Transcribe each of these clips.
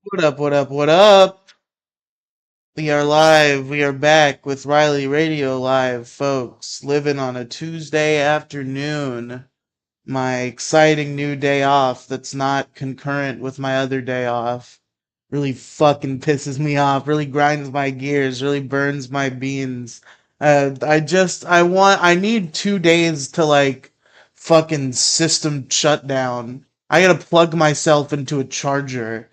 What up, what up, what up? We are live. We are back with Riley Radio Live, folks. Living on a Tuesday afternoon. My exciting new day off that's not concurrent with my other day off. Really fucking pisses me off, really grinds my gears, really burns my beans. I need 2 days to fucking system shut down. I gotta plug myself into a charger.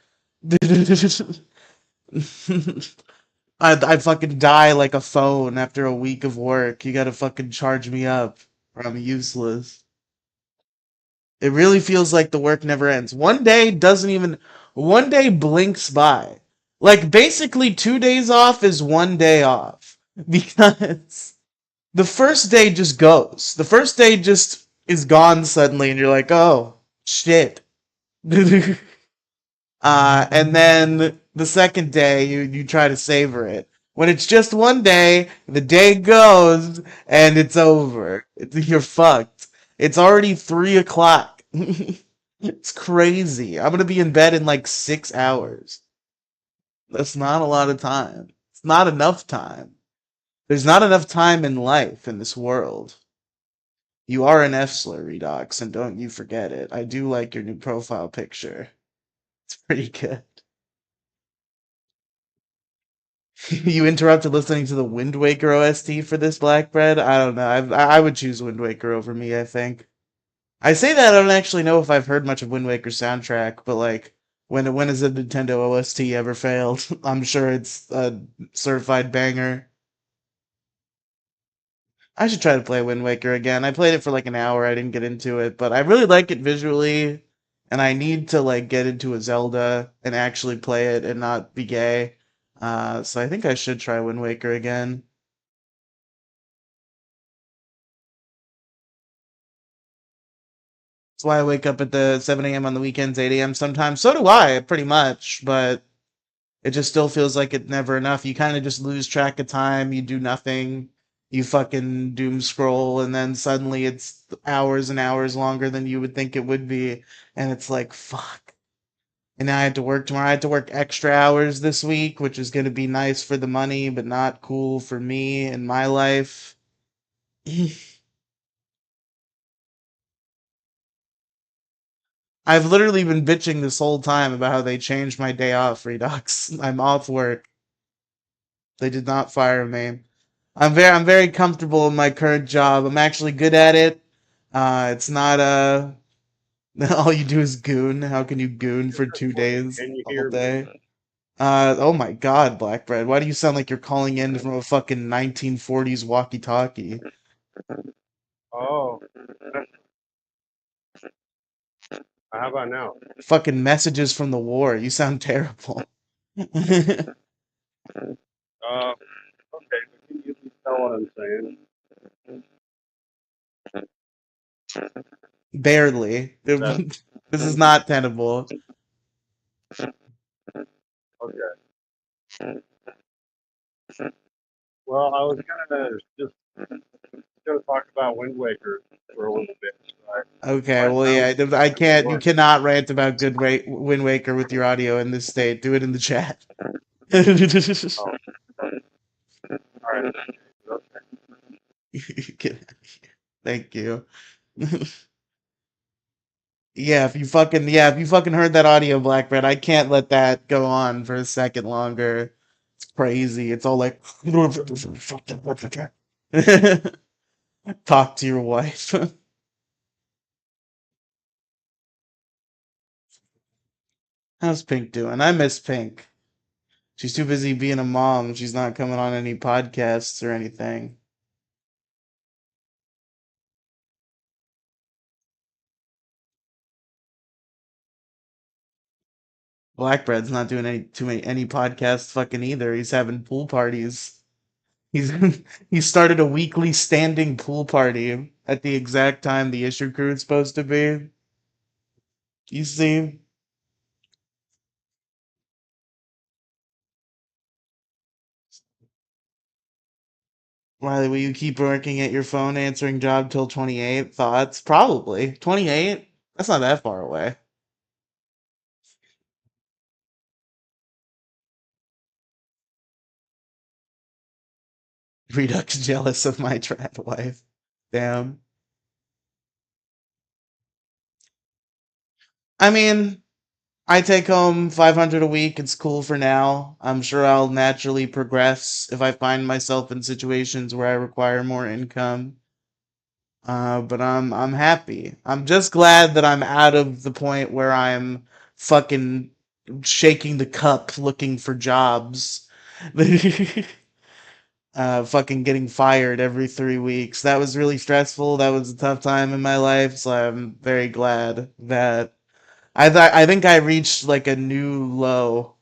I fucking die like a phone after a week of work. You gotta fucking charge me up, or I'm useless. It really feels like the work never ends. One day blinks by. Like, basically, 2 days off is one day off. Because the first day just goes. The first day just is gone suddenly, and you're like, oh, shit. And then the second day, you try to savor it. When it's just one day, the day goes and it's over. You're fucked. It's already 3 o'clock. It's crazy. I'm gonna be in bed in like 6 hours. That's not a lot of time. It's not enough time. There's not enough time in life in this world. You are an F slur, Redox, and don't you forget it. I do like your new profile picture. It's pretty good. You interrupted listening to the Wind Waker OST for this Black Bread? I don't know. I would choose Wind Waker over me, I think. I say that I don't actually know if I've heard much of Wind Waker's soundtrack, but like, when has a Nintendo OST ever failed? I'm sure it's a certified banger. I should try to play Wind Waker again. I played it for like an hour. I didn't get into it, but I really like it visually, and I need to like get into a Zelda and actually play it and not be gay. So I think I should try Wind Waker again. That's why I wake up at the 7 a.m. on the weekends, 8 a.m. sometimes. So do I, pretty much, but it just still feels like it's never enough. You kind of just lose track of time. You do nothing. You fucking doom scroll, and then suddenly it's hours and hours longer than you would think it would be. And it's like, fuck. And now I had to work tomorrow. I had to work extra hours this week, which is going to be nice for the money, but not cool for me and my life. I've literally been bitching this whole time about how they changed my day off, Redux. I'm off work. They did not fire me. I'm very comfortable in my current job. I'm actually good at it. It's not all you do is goon. How can you goon for 2 days Can you all hear me? day? Oh my God, Blackbread. Why do you sound like you're calling in from a fucking 1940s walkie-talkie? Oh, how about now? Fucking messages from the war. You sound terrible. Okay, but can you tell what I'm saying? Barely. That This is not tenable. okay. Well, I was gonna just gonna talk about Wind Waker for a little bit. So Okay, well, yeah, I can't. You cannot rant about Wind Waker with your audio in this state. Do it in the chat. Oh, all right. Thank you. Yeah, if you fucking heard that audio, Blackbird, I can't let that go on for a second longer. It's crazy. It's all like talk to your wife. How's Pink doing? I miss Pink. She's too busy being a mom. She's not coming on any podcasts or anything. Blackbread's not doing any podcasts fucking either. He's having pool parties. He's he started a weekly standing pool party at the exact time the issue crew is supposed to be. You see, Riley, will you keep working at your phone answering job till 28? Thoughts? Probably. 28? That's not that far away. Redux jealous of my trad wife. Damn. I mean, I take home 500 a week. It's cool for now. I'm sure I'll naturally progress if I find myself in situations where I require more income. But I'm happy. I'm just glad that I'm out of the point where I'm fucking shaking the cup looking for jobs. Fucking getting fired every 3 weeks. That was really stressful. That was a tough time in my life, so I'm very glad that I think I reached like a new low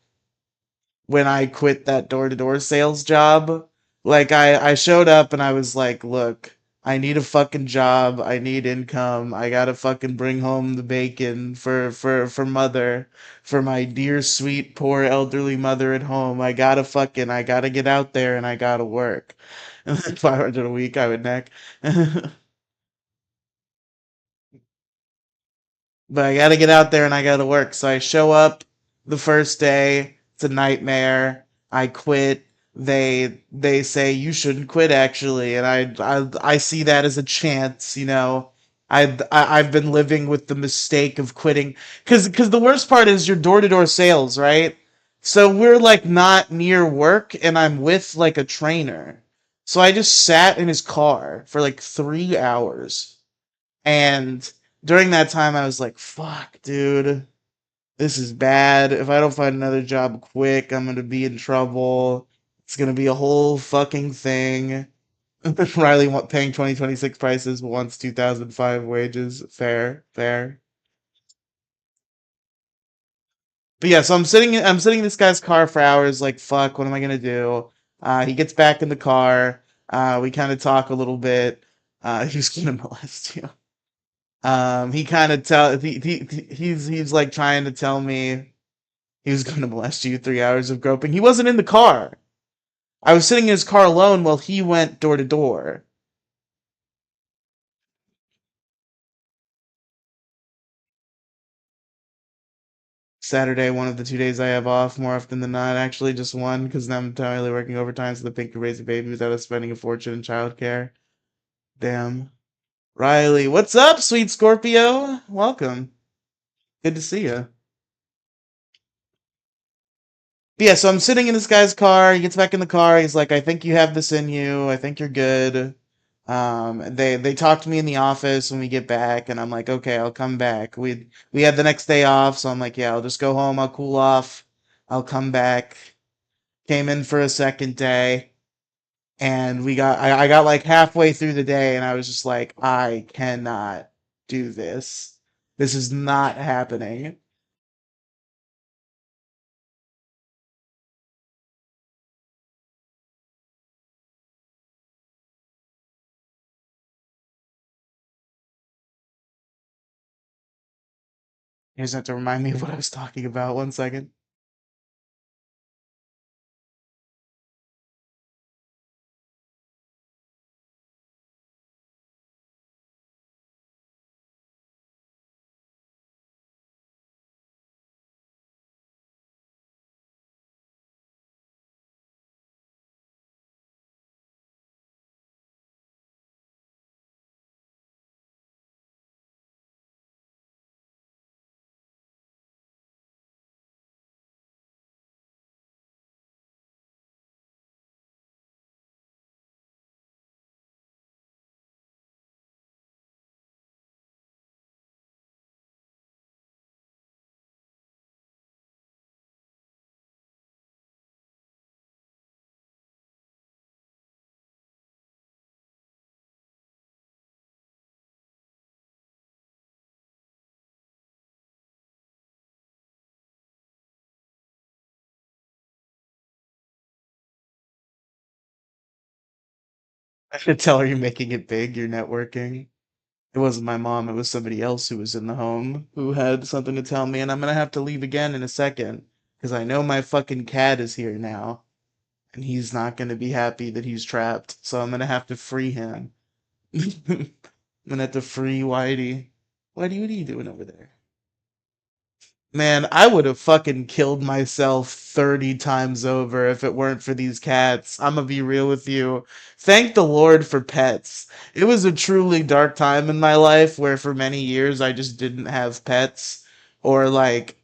when I quit that door-to-door sales job. Like I showed up and I was like, "Look, I need a fucking job. I need income. I gotta fucking bring home the bacon for mother, for my dear sweet poor elderly mother at home. I gotta get out there and I gotta work." 500 a week I would neck. But I gotta get out there and I gotta work. So I show up the first day. It's a nightmare. I quit. They say you shouldn't quit actually, and I see that as a chance. I've been living with the mistake of quitting because the worst part is your door to door sales, right? So we're like not near work, and I'm with like a trainer. So I just sat in his car for like 3 hours and during that time, I was like, fuck, dude, this is bad. If I don't find another job quick, I'm going to be in trouble. It's going to be a whole fucking thing. Riley paying 2026 prices but wants 2005 wages. Fair, fair. But yeah, so I'm sitting in this guy's car for hours, like, fuck, what am I going to do? He gets back in the car. We kind of talk a little bit. He's going to molest you. He kind of he's like trying to tell me he was going to molest you. 3 hours of groping. He wasn't in the car. I was sitting in his car alone while he went door to door. Saturday, one of the 2 days I have off, more often than not. Actually, just one because I'm entirely working overtime so the pink can raise a baby without us spending a fortune in childcare. Damn. Riley, what's up, sweet Scorpio? Welcome. Good to see you. But yeah, so I'm sitting in this guy's car. He gets back in the car. He's like, "I think you have this in you. I think you're good." They talk to me in the office when we get back, and I'm like, "Okay, I'll come back." We had the next day off, so I'm like, "Yeah, I'll just go home. I'll cool off. I'll come back." Came in for a second day, and I got like halfway through the day, and I was just like, "I cannot do this. This is not happening." You just have to remind me of what I was talking about. One second. I should tell her you're making it big, you're networking. It wasn't my mom, it was somebody else who was in the home who had something to tell me, and I'm gonna have to leave again in a second, because I know my fucking cat is here now, and he's not gonna be happy that he's trapped, so I'm gonna have to free him. I'm gonna have to free Whitey. Whitey, what are you doing over there? Man, I would have fucking killed myself 30 times over if it weren't for these cats. I'm gonna be real with you. Thank the Lord for pets. It was a truly dark time in my life where for many years I just didn't have pets or like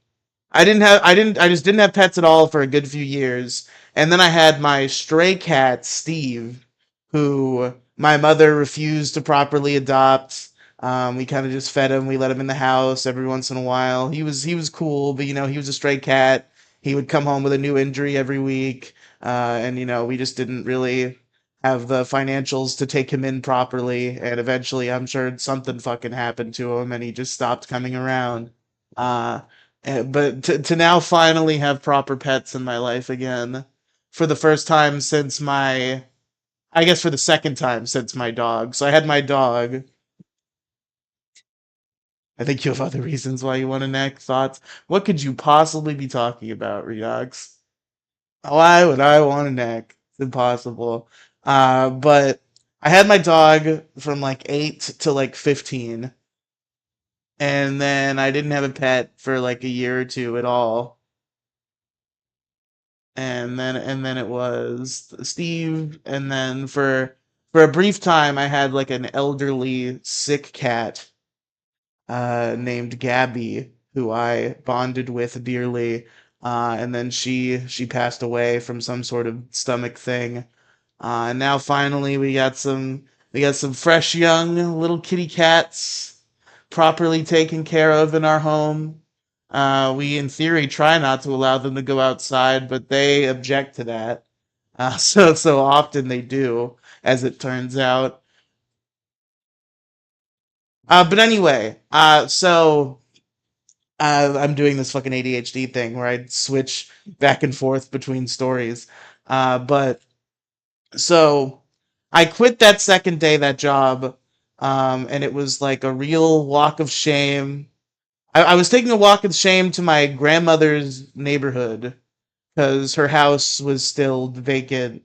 I just didn't have pets at all for a good few years. And then I had my stray cat, Steve, who my mother refused to properly adopt. We kind of just fed him. We let him in the house every once in a while. He was cool, but he was a stray cat. He would come home with a new injury every week, and we just didn't really have the financials to take him in properly. And eventually, I'm sure something fucking happened to him, and he just stopped coming around. Uh, but to now finally have proper pets in my life again, for the first time since I guess for the second time since my dog. So I had my dog. I think you have other reasons why you want a neck. Thoughts? What could you possibly be talking about, Redox? Why would I want a neck? It's impossible. But I had my dog from like 8 to like 15, and then I didn't have a pet for like a year or two at all. And then it was Steve, and then for a brief time I had like an elderly sick cat named Gabby, who I bonded with dearly. And then she passed away from some sort of stomach thing. And now finally we got some fresh young little kitty cats properly taken care of in our home. We in theory try not to allow them to go outside, but they object to that. So often they do, as it turns out. But anyway, I'm doing this fucking ADHD thing where I switch back and forth between stories. But so I quit that second day, that job, and it was like a real walk of shame. I was taking a walk of shame to my grandmother's neighborhood because her house was still vacant.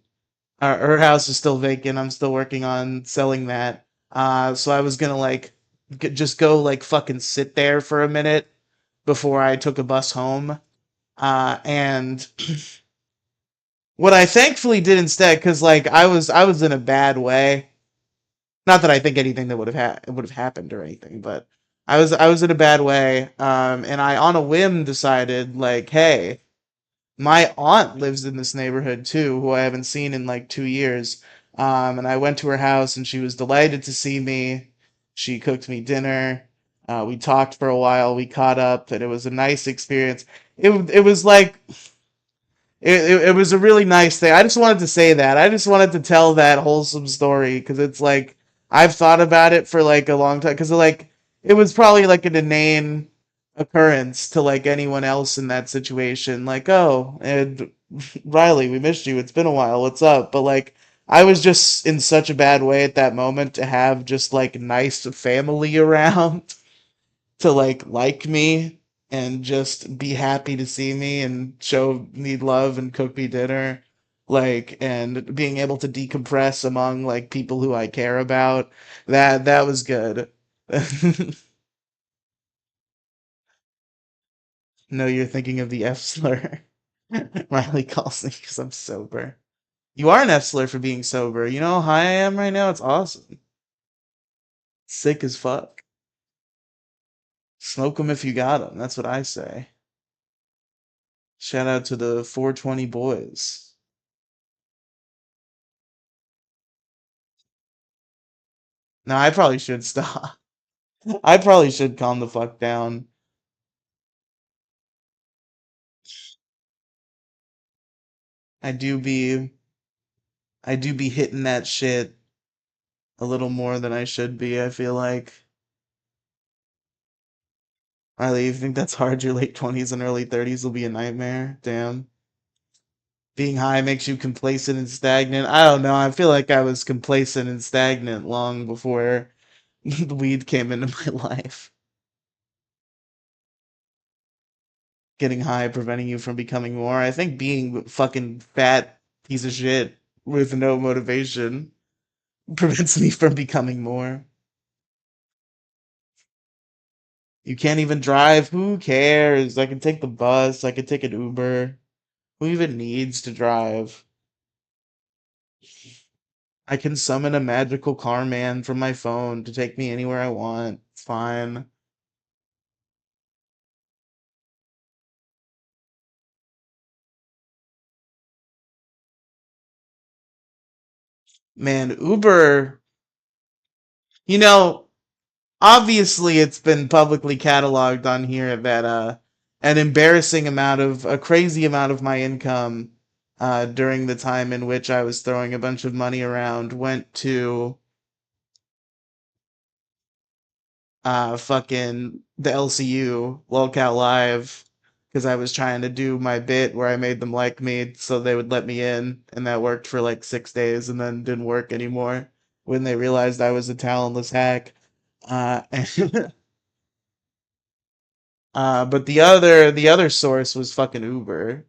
Her house is still vacant. I'm still working on selling that. So I was gonna like just go like fucking sit there for a minute before I took a bus home. And what I thankfully did instead, because like I was in a bad way. Not that I think anything that would have happened or anything, but I was in a bad way. And I on a whim decided like, hey, my aunt lives in this neighborhood too, who I haven't seen in like 2 years. And I went to her house, and she was delighted to see me. She cooked me dinner. We talked for a while. We caught up, and it was a nice experience. It was like it was a really nice thing. I just wanted to say that. I just wanted to tell that wholesome story because it's like I've thought about it for like a long time because like it was probably like an inane occurrence to like anyone else in that situation. Like, oh, and Riley, we missed you. It's been a while. What's up? But like I was just in such a bad way at that moment to have just like nice family around to like me and just be happy to see me and show me love and cook me dinner, like, and being able to decompress among like people who I care about. That was good. No, you're thinking of the F slur. Riley calls me because I'm sober. You are an F slur for being sober. You know how high I am right now? It's awesome. Sick as fuck. Smoke 'em if you got 'em. That's what I say. Shout out to the 420 boys. No, I probably should stop. I probably should calm the fuck down. I do be I do be hitting that shit a little more than I should be, I feel like. Riley, you think that's hard? Your late 20s and early 30s will be a nightmare? Damn. Being high makes you complacent and stagnant. I don't know. I feel like I was complacent and stagnant long before the weed came into my life. Getting high preventing you from becoming more. I think being fucking fat piece of shit with no motivation prevents me from becoming more. You can't even drive. Who cares? I can take the bus. I can take an Uber. Who even needs to drive? I can summon a magical car man from my phone to take me anywhere I want. It's fine. Man, Uber, you know, obviously it's been publicly cataloged on here that a crazy amount of my income during the time in which I was throwing a bunch of money around went to fucking the LCU, Lolcat Live, because I was trying to do my bit where I made them like me so they would let me in, and that worked for like 6 days and then didn't work anymore when they realized I was a talentless hack. And, but the other source was fucking Uber.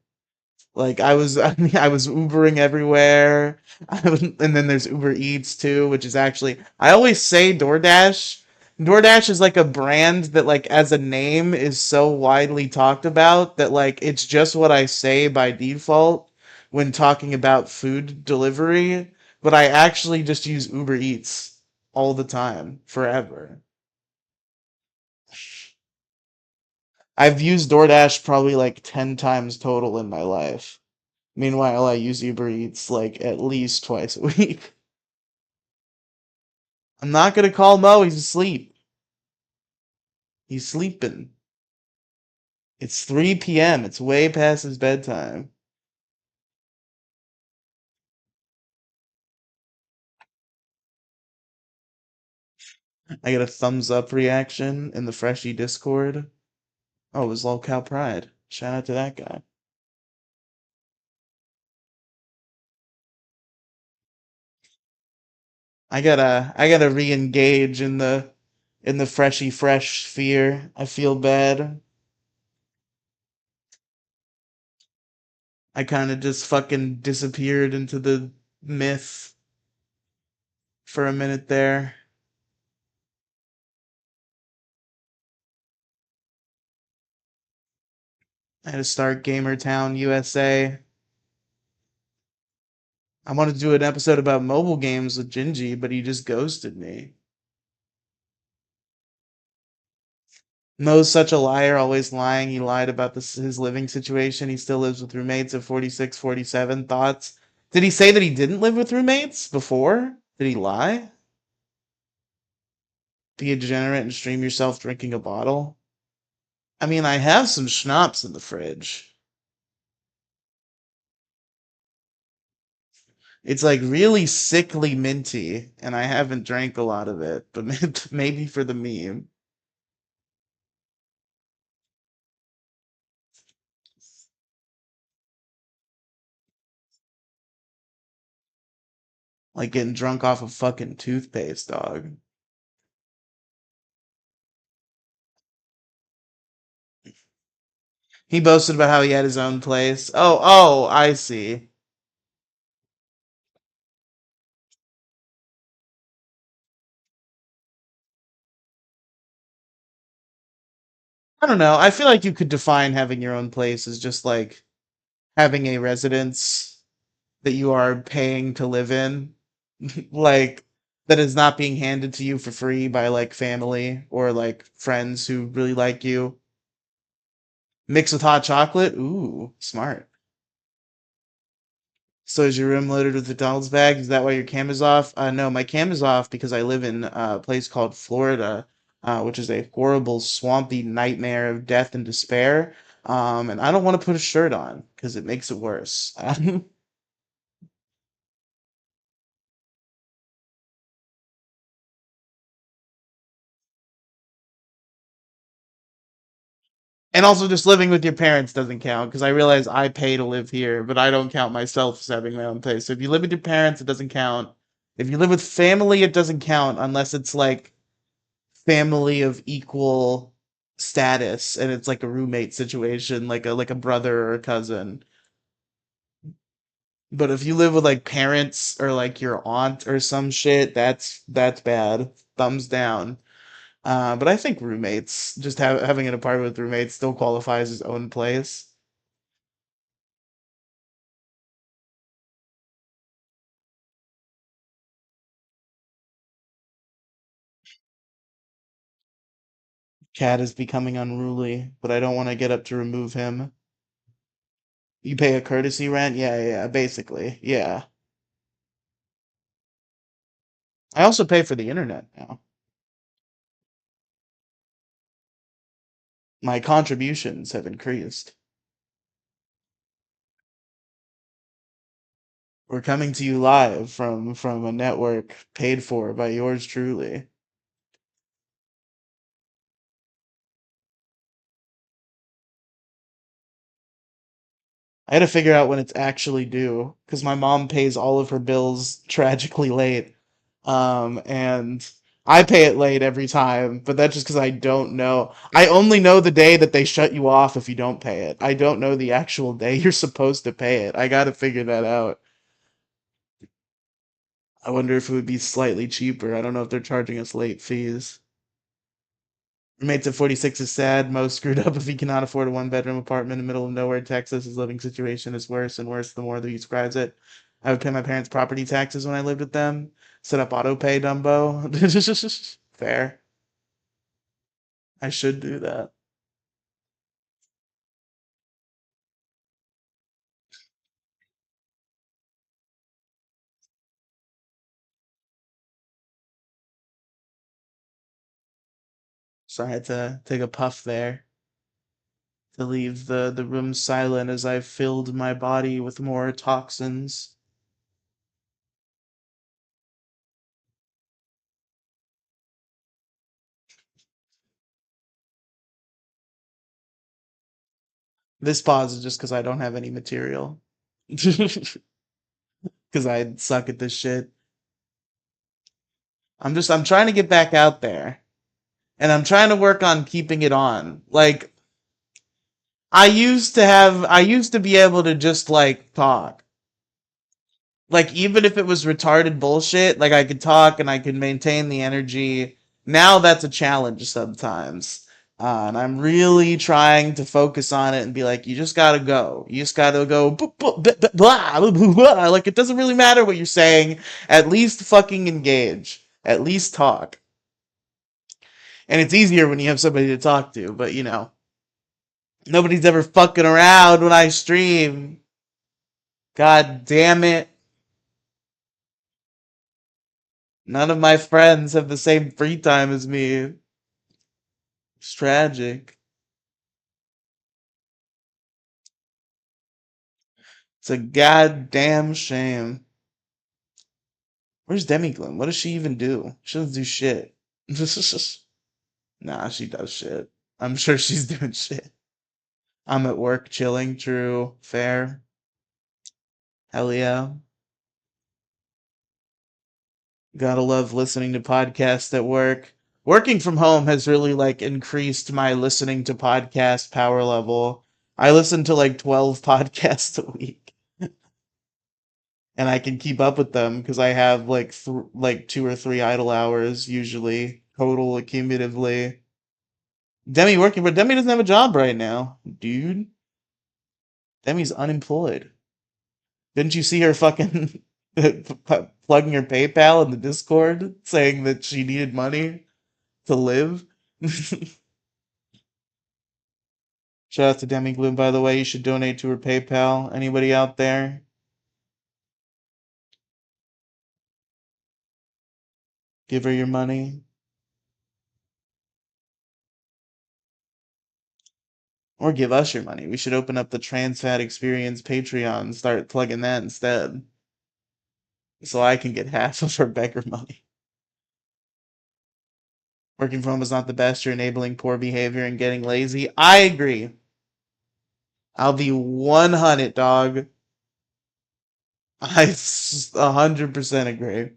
Like I mean, I was Ubering everywhere. And then there's Uber Eats too, which is actually I always say DoorDash. DoorDash is like a brand that like as a name is so widely talked about that like it's just what I say by default when talking about food delivery, but I actually just use Uber Eats all the time, forever. I've used DoorDash probably like 10 times total in my life. Meanwhile, I use Uber Eats like at least twice a week. I'm not gonna call Mo, he's asleep. He's sleeping. It's 3 p.m. It's way past his bedtime. I get a thumbs up reaction in the Freshie Discord. Oh, it was Lolcow Pride. Shout out to that guy. I gotta re-engage in the Freshie Fresh sphere. I feel bad. I kinda just fucking disappeared into the myth for a minute there. I had to start Gamertown USA. I wanted to do an episode about mobile games with Gingy, but he just ghosted me. Mo's such a liar, always lying. He lied about his living situation. He still lives with roommates at 46, 47. Thoughts? Did he say that he didn't live with roommates before? Did he lie? Be a degenerate and stream yourself drinking a bottle? I mean, I have some schnapps in the fridge. It's like really sickly minty, and I haven't drank a lot of it, but maybe for the meme. Like getting drunk off of fucking toothpaste, dog. He boasted about how he had his own place. I see. I don't know. I feel like you could define having your own place as just like having a residence that you are paying to live in, like that is not being handed to you for free by like family or like friends who really like you. Mixed with hot chocolate. Ooh, smart. So is your room loaded with McDonald's bags? Is that why your cam is off? No, my cam is off because I live in a place called Florida, which is a horrible, swampy nightmare of death and despair. And I don't want to put a shirt on because it makes it worse. And also, just living with your parents doesn't count because I realize I pay to live here, but I don't count myself as having my own place. So if you live with your parents, it doesn't count. If you live with family, it doesn't count unless it's like family of equal status and it's like a roommate situation, like a brother or a cousin. But if you live with like parents or like your aunt or some shit, that's bad. Thumbs down. But I think roommates, just having an apartment with roommates, still qualifies as own place. Cat is becoming unruly, but I don't want to get up to remove him. You pay a courtesy rent? Yeah, yeah, basically. Yeah. I also pay for the internet now. My contributions have increased. We're coming to you live from a network paid for by yours truly. I had to figure out when it's actually due because my mom pays all of her bills tragically late. And I pay it late every time, but that's just because I don't know. I only know the day that they shut you off if you don't pay it. I don't know the actual day you're supposed to pay it. I gotta figure that out. I wonder if it would be slightly cheaper. I don't know if they're charging us late fees. Roommates at 46 is sad. Most screwed up if he cannot afford a one-bedroom apartment in the middle of nowhere, Texas. His living situation is worse and worse the more that he describes it. I would pay my parents' property taxes when I lived with them. Set up auto pay, Dumbo. Fair. I should do that. So I had to take a puff there to leave the room silent as I filled my body with more toxins. This pause is just because I don't have any material. Because I suck at this shit. I'm trying to get back out there. And I'm trying to work on keeping it on. Like I used to be able to just like talk. Like even if it was retarded bullshit, like I could talk and I could maintain the energy. Now that's a challenge sometimes. And I'm really trying to focus on it and be like, you just gotta go. You just gotta go. Blah. Like it doesn't really matter what you're saying. At least fucking engage. At least talk. And it's easier when you have somebody to talk to. But you know, nobody's ever fucking around when I stream. God damn it. None of my friends have the same free time as me. It's tragic. It's a goddamn shame. Where's Demigloom? What does she even do? She doesn't do shit. Nah, she does shit. I'm sure she's doing shit. I'm at work chilling. True. Fair. Hell yeah. Gotta love listening to podcasts at work. Working from home has really like increased my listening to podcast power level. I listen to like 12 podcasts a week and I can keep up with them because I have like like 2 or 3 idle hours usually total accumulatively. Demi working, but Demi doesn't have a job right now, dude. Demi's unemployed. Didn't you see her fucking plugging her PayPal in the Discord saying that she needed money to live? Shout out to Demi Gloom, by the way. You should donate to her PayPal. Anybody out there? Give her your money. Or give us your money. We should open up the Trans Fat Experience Patreon and start plugging that instead. So I can get half of her beggar money. Working from home is not the best. You're enabling poor behavior and getting lazy. I agree. I'll be 100, dog. I 100% agree.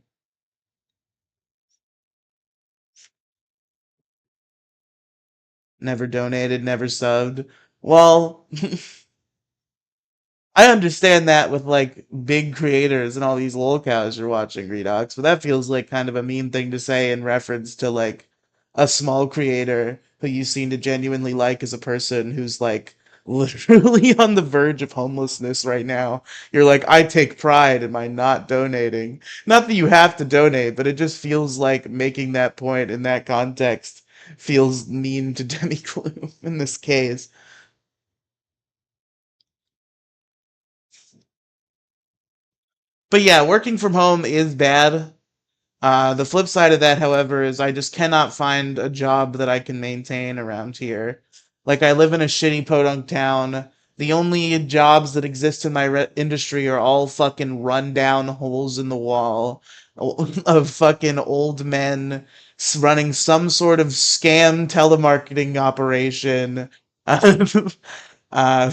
Never donated, never subbed. Well, I understand that with like big creators and all these lolcows you're watching, Redox, but that feels like kind of a mean thing to say in reference to like a small creator who you seem to genuinely like as a person who's like literally on the verge of homelessness right now. You're like, I take pride in my not donating. Not that you have to donate, but it just feels like making that point in that context feels mean to Demi Gloom in this case. But yeah, working from home is bad. The flip side of that, however, is I just cannot find a job that I can maintain around here. Like, I live in a shitty podunk town. The only jobs that exist in my industry are all fucking rundown holes in the wall of fucking old men running some sort of scam telemarketing operation. uh,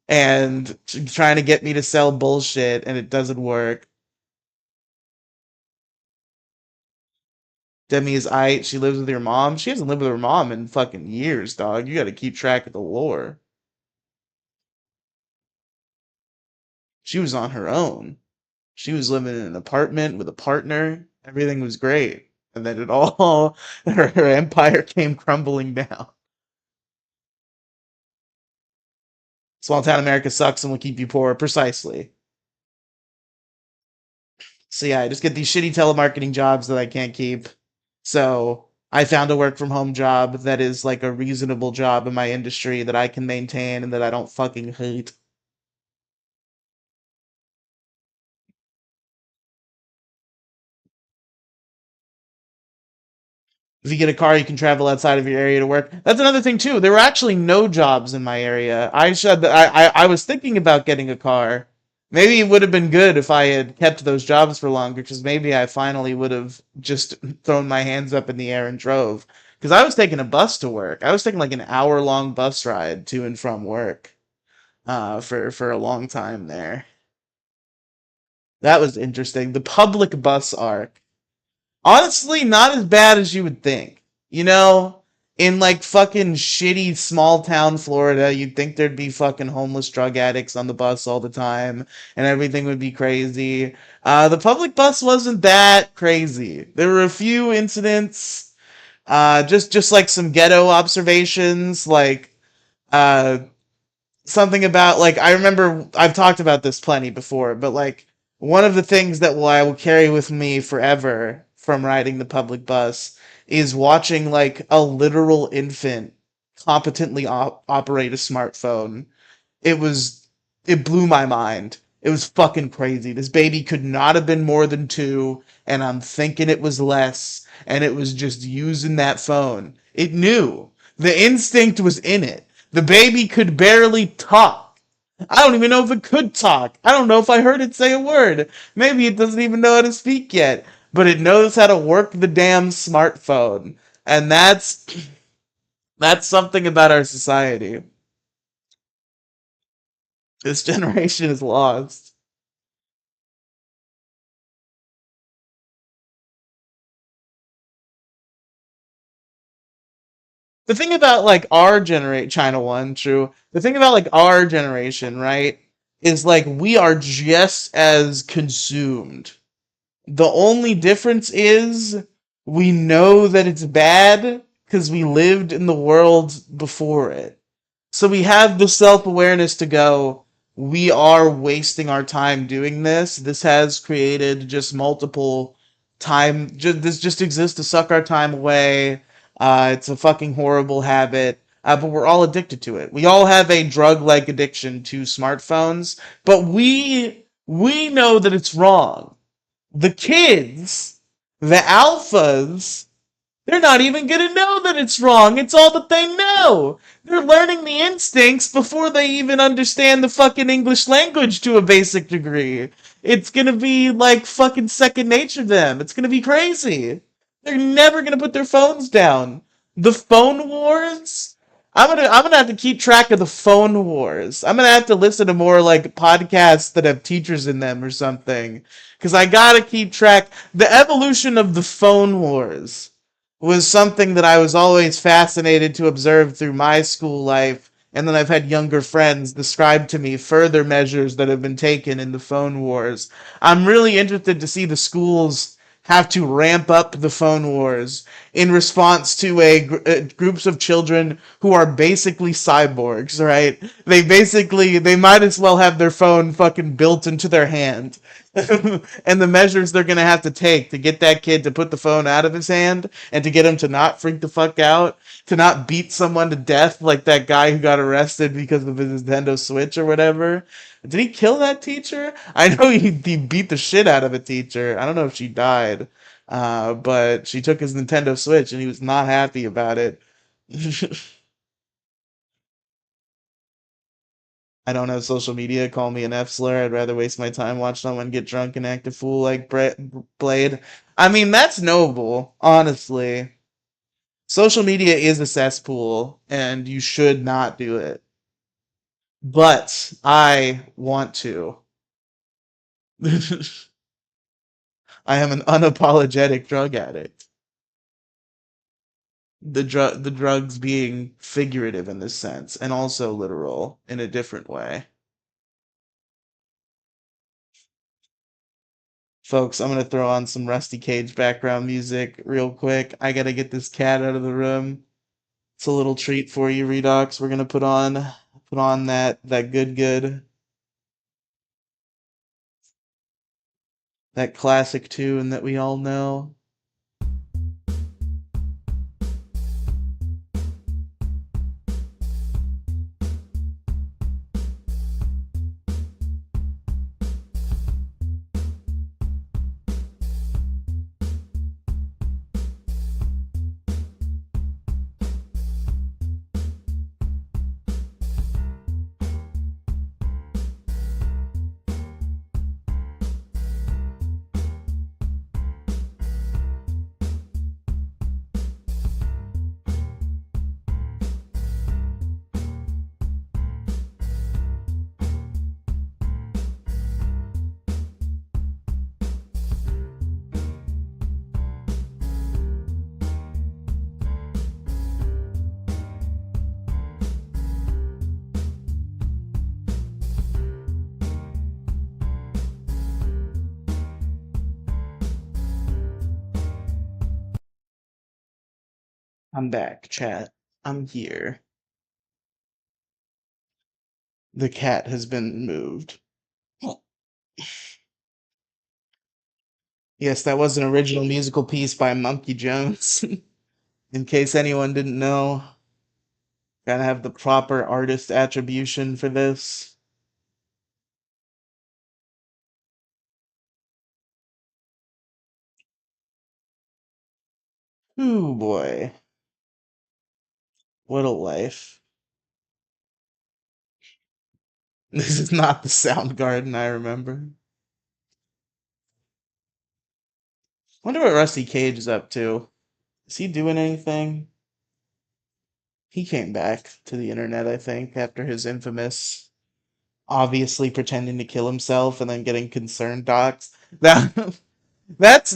and trying to get me to sell bullshit, and it doesn't work. Demi is aight. She lives with your mom. She hasn't lived with her mom in fucking years, dog. You gotta keep track of the lore. She was on her own. She was living in an apartment with a partner. Everything was great. And then it all, her empire came crumbling down. Small town America sucks and will keep you poor. Precisely. So yeah, I just get these shitty telemarketing jobs that I can't keep. So I found a work from home job that is like a reasonable job in my industry that I can maintain and that I don't fucking hate. If you get a car, you can travel outside of your area to work. That's another thing too. There were actually no jobs in my area. I was thinking about getting a car. Maybe it would have been good if I had kept those jobs for longer, because maybe I finally would have just thrown my hands up in the air and drove. Because I was taking a bus to work. I was taking like an hour-long bus ride to and from work for a long time there. That was interesting. The public bus arc. Honestly, not as bad as you would think. You know, in like fucking shitty small town Florida, you'd think there'd be fucking homeless drug addicts on the bus all the time and everything would be crazy. The public bus wasn't that crazy. There were a few incidents, just like some ghetto observations, like uh something about like I remember I've talked about this plenty before, but like one of the things that I will carry with me forever from riding the public bus is watching like a literal infant competently operate a smartphone. It was it blew my mind. It was fucking crazy. This baby could not have been more than 2, and I'm thinking it was less, and it was just using that phone. It knew. The instinct was in it. The baby could barely talk. I don't even know if it could talk. I don't know if I heard it say a word. Maybe it doesn't even know how to speak yet, but it knows how to work the damn smartphone. And that's something about our society. This generation is lost. The thing about like our generation, China One, true. The thing about like our generation, right, is like we are just as consumed. The only difference is we know that it's bad because we lived in the world before it. So we have the self awareness to go, we are wasting our time doing this. This has created just multiple this just exists to suck our time away. It's a fucking horrible habit. But we're all addicted to it. We all have a drug-like addiction to smartphones, but we know that it's wrong. The kids, the alphas, they're not even gonna know that it's wrong. It's all that they know. They're learning the instincts before they even understand the fucking English language to a basic degree. It's gonna be like fucking second nature to them. It's gonna be crazy. They're never gonna put their phones down. The phone wars? I'm gonna have to keep track of the phone wars. I'm gonna have to listen to more like podcasts that have teachers in them or something. Cause I gotta keep track. The evolution of the phone wars was something that I was always fascinated to observe through my school life. And then I've had younger friends describe to me further measures that have been taken in the phone wars. I'm really interested to see the schools have to ramp up the phone wars in response to groups of children who are basically cyborgs, right? They might as well have their phone fucking built into their hand. And the measures they're gonna have to take to get that kid to put the phone out of his hand and to get him to not freak the fuck out, to not beat someone to death like that guy who got arrested because of his Nintendo Switch or whatever. Did he kill that teacher? I know he beat the shit out of a teacher. I don't know if she died, but she took his Nintendo Switch and he was not happy about it. I don't have social media. Call me an F slur. I'd rather waste my time watch someone get drunk and act a fool like Blade. I mean, that's noble, honestly. Social media is a cesspool, and you should not do it. But I want to. I am an unapologetic drug addict. The drugs being figurative in this sense, and also literal in a different way. Folks, I'm gonna throw on some Rusty Cage background music real quick. I gotta get this cat out of the room. It's a little treat for you, Redox. We're gonna put on that that classic tune that we all know. I'm back, chat. I'm here. The cat has been moved. Yes, that was an original musical piece by Monkey Jones. In case anyone didn't know, gotta have the proper artist attribution for this. Ooh boy, what a life. This is not the Soundgarden I remember. Wonder what Rusty Cage is up to. Is he doing anything? He came back to the internet, I think, after his infamous obviously pretending to kill himself and then getting concerned docs. That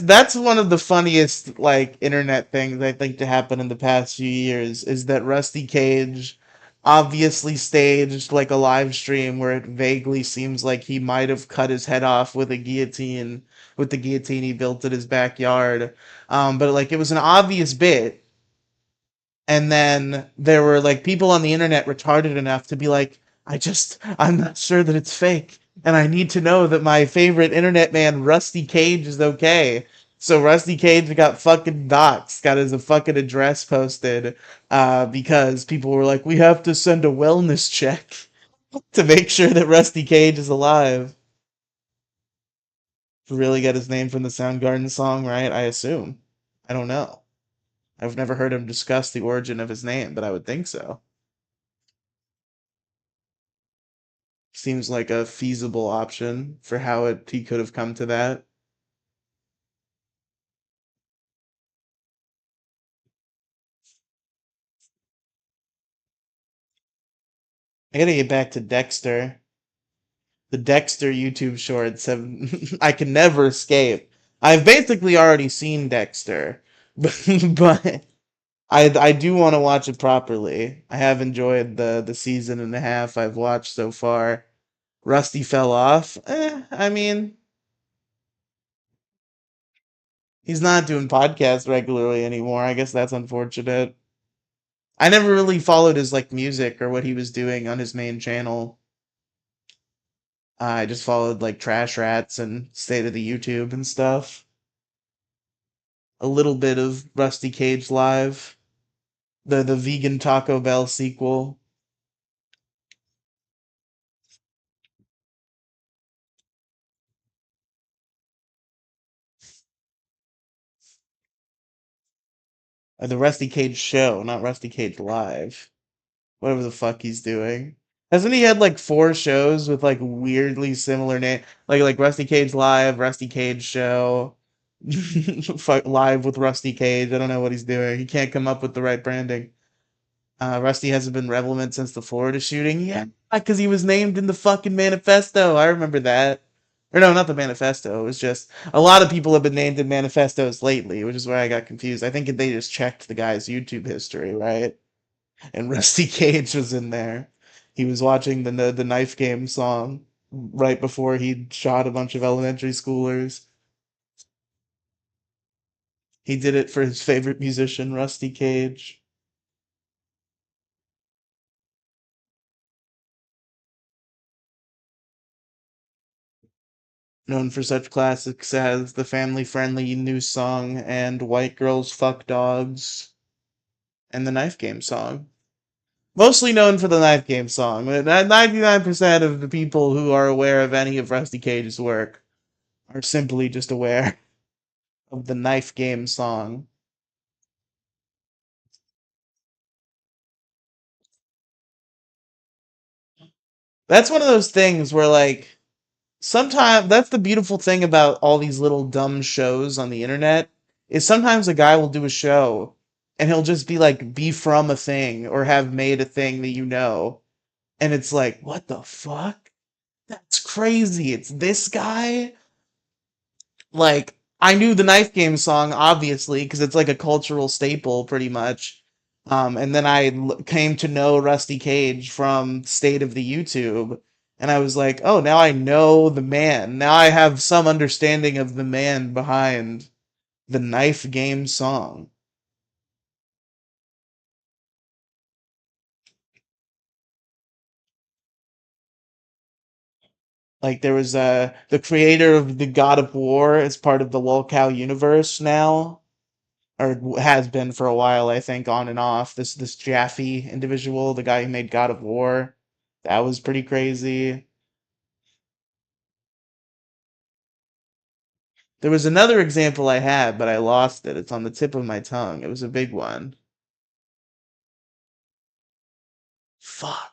that's one of the funniest like internet things I think to happen in the past few years is that Rusty Cage obviously staged like a live stream where it vaguely seems like he might have cut his head off with a guillotine with the guillotine he built in his backyard. But like it was an obvious bit, and then there were like people on the internet retarded enough to be like, I'm not sure that it's fake, and I need to know that my favorite internet man Rusty Cage is okay. So Rusty Cage got fucking doxxed, got his fucking address posted, because people were like, we have to send a wellness check to make sure that Rusty Cage is alive. Really got his name from the Soundgarden song, right? I assume. I don't know. I've never heard him discuss the origin of his name, but I would think so. Seems like a feasible option for how he could have come to that. I gotta get back to Dexter. The Dexter YouTube shorts have I can never escape. I've basically already seen Dexter, but I do want to watch it properly. I have enjoyed the season and a half I've watched so far. Rusty fell off. I mean, He's not doing podcasts regularly anymore. I guess that's unfortunate. I never really followed his like music or what he was doing on his main channel. I just followed like Trash Rats and State of the YouTube and stuff. A little bit of Rusty Cage Live, the vegan Taco Bell sequel. The Rusty Cage show, not Rusty Cage Live. Whatever the fuck he's doing. Hasn't he had like four shows with like weirdly similar name, like Rusty Cage Live, Rusty Cage Show, fuck Live with Rusty Cage? I don't know what he's doing. He can't come up with the right branding. Rusty hasn't been relevant since the Florida shooting. Yeah, because he was named in the fucking manifesto. I remember that. Or no, not the manifesto. It was just a lot of people have been named in manifestos lately, which is where I got confused. I think they just checked the guy's YouTube history, right? And Rusty Cage was in there. He was watching the knife game song right before he shot a bunch of elementary schoolers. He did it for his favorite musician, Rusty Cage. Known for such classics as the family-friendly new song and White Girls Fuck Dogs and the knife game song. Mostly known for the knife game song. 99% of the people who are aware of any of Rusty Cage's work are simply just aware of the knife game song. That's one of those things where like sometimes that's the beautiful thing about all these little dumb shows on the internet is sometimes a guy will do a show and he'll just be like be from a thing or have made a thing that you know, and it's like what the fuck, that's crazy, it's this guy. Like I knew the knife game song obviously because it's like a cultural staple pretty much. And then came to know Rusty Cage from State of the YouTube, and I was like, oh, now I know the man. Now I have some understanding of the man behind the knife game song. Like there was the creator of the God of War is part of the Lolcow universe now, or has been for a while, I think, on and off. This Jaffe individual, the guy who made God of War, that was pretty crazy. There was another example I had, but I lost it. It's on the tip of my tongue. It was a big one. Fuck.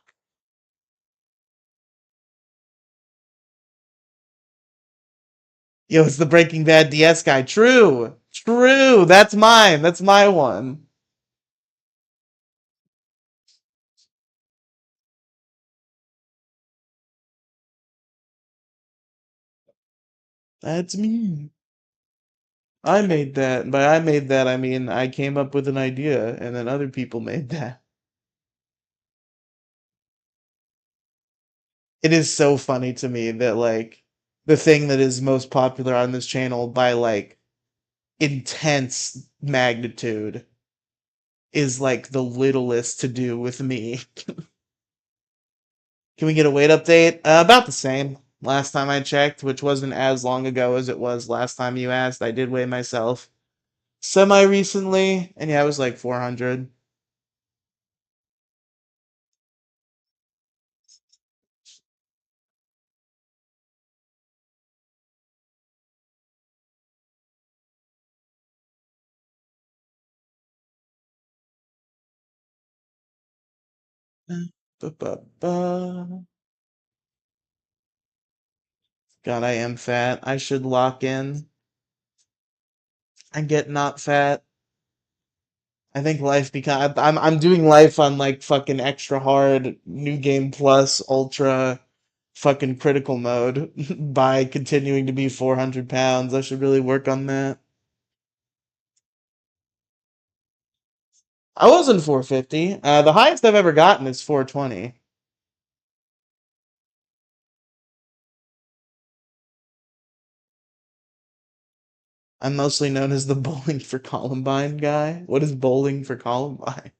Yo, it's the Breaking Bad DS guy. True. True. That's mine. That's my one. That's me. I made that. By I made that, I mean I came up with an idea and then other people made that. It is so funny to me that like the thing that is most popular on this channel by like intense magnitude is like the littlest to do with me. Can we get a weight update? About the same. Last time I checked, which wasn't as long ago as it was last time you asked. I did weigh myself semi recently, and yeah, it was like 400. Ba-ba-ba. God, I am fat. I should lock in and get not fat. I think life become I'm doing life on like fucking extra hard, new game plus, ultra, fucking critical mode by continuing to be 400 pounds. I should really work on that. I wasn't 450. The highest I've ever gotten is 420. I'm mostly known as the Bowling for Columbine guy. What is Bowling for Columbine?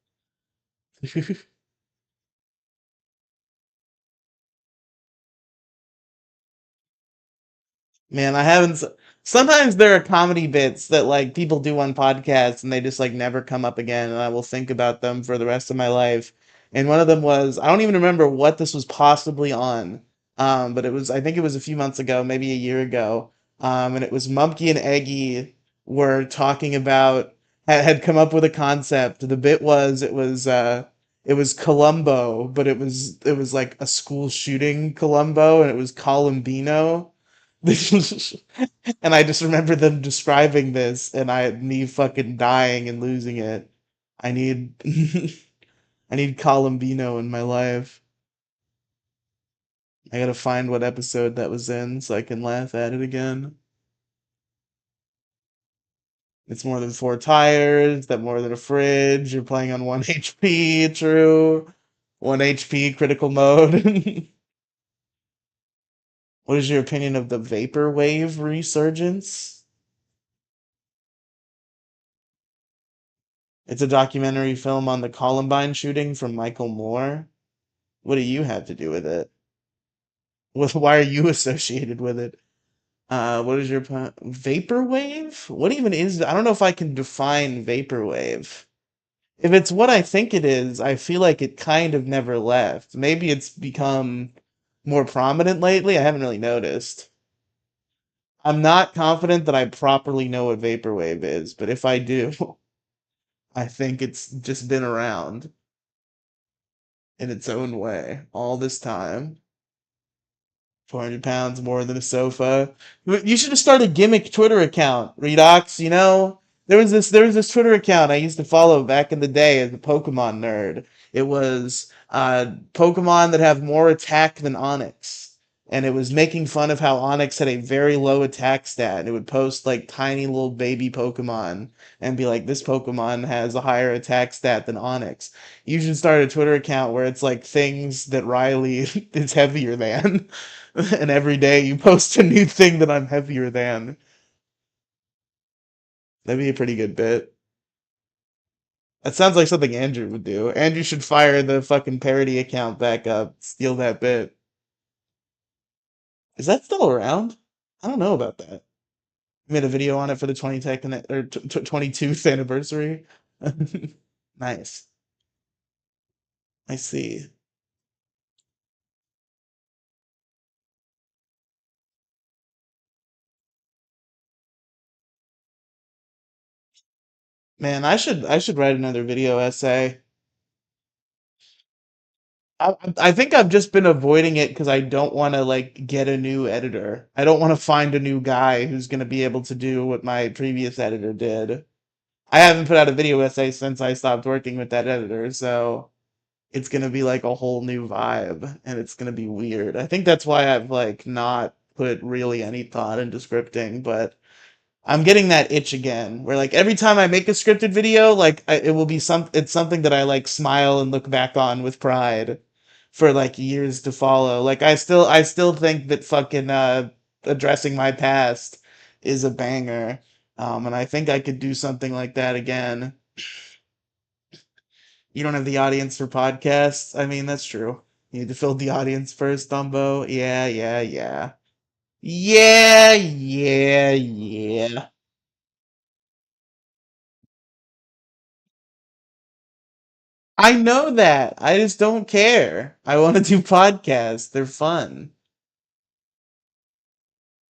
Man, I haven't. Sometimes there are comedy bits that like people do on podcasts and they just like never come up again, and I will think about them for the rest of my life. And one of them was I don't even remember what this was possibly on, but it was I think it was a few months ago, maybe a year ago, and it was Mumkey and Eggy were talking about had come up with a concept. The bit was it was Columbo, but it was like a school shooting Columbo, and it was Columbino. And I just remember them describing this, and me fucking dying and losing it. I need, I need Columbino in my life. I gotta find what episode that was in so I can laugh at it again. It's more than four tires, that more than a fridge. You're playing on 1 HP, true. 1 HP critical mode. What is your opinion of the vaporwave resurgence? It's a documentary film on the Columbine shooting from Michael Moore. What do you have to do with it? Why are you associated with it? What is your vaporwave? What even is? I don't know if I can define vaporwave. If it's what I think it is, I feel like it kind of never left. Maybe it's become more prominent lately. I haven't really noticed. I'm not confident that I properly know what vaporwave is, but if I do, I think it's just been around in its own way all this time. 400 pounds more than a sofa. You should have started a gimmick Twitter account, Redox. You know, there was this Twitter account I used to follow back in the day as a Pokemon nerd. It was Pokemon that have more attack than Onyx. And it was making fun of how Onyx had a very low attack stat. It would post like tiny little baby Pokemon and be like, this Pokemon has a higher attack stat than Onyx. You should start a Twitter account where it's like things that Riley is heavier than. And every day you post a new thing that I'm heavier than. That'd be a pretty good bit. That sounds like something Andrew would do. Andrew should fire the fucking parody account back up, steal that bit. Is that still around? I don't know about that. You made a video on it for the 22nd or 22nd anniversary. Nice. I see. Man, I should write another video essay. I think I've just been avoiding it because I don't want to like get a new editor. I don't want to find a new guy who's going to be able to do what my previous editor did. I haven't put out a video essay since I stopped working with that editor, so it's going to be like a whole new vibe and it's going to be weird. I think that's why I've like not put really any thought into scripting, but I'm getting that itch again where like every time I make a scripted video, like it will be it's something that I like smile and look back on with pride for like years to follow. Like I still think that fucking addressing my past is a banger. And I think I could do something like that again. You don't have the audience for podcasts. I mean, that's true. You need to fill the audience first, Dumbo. Yeah, yeah, yeah. Yeah, yeah, yeah. I know that. I just don't care. I want to do podcasts. They're fun.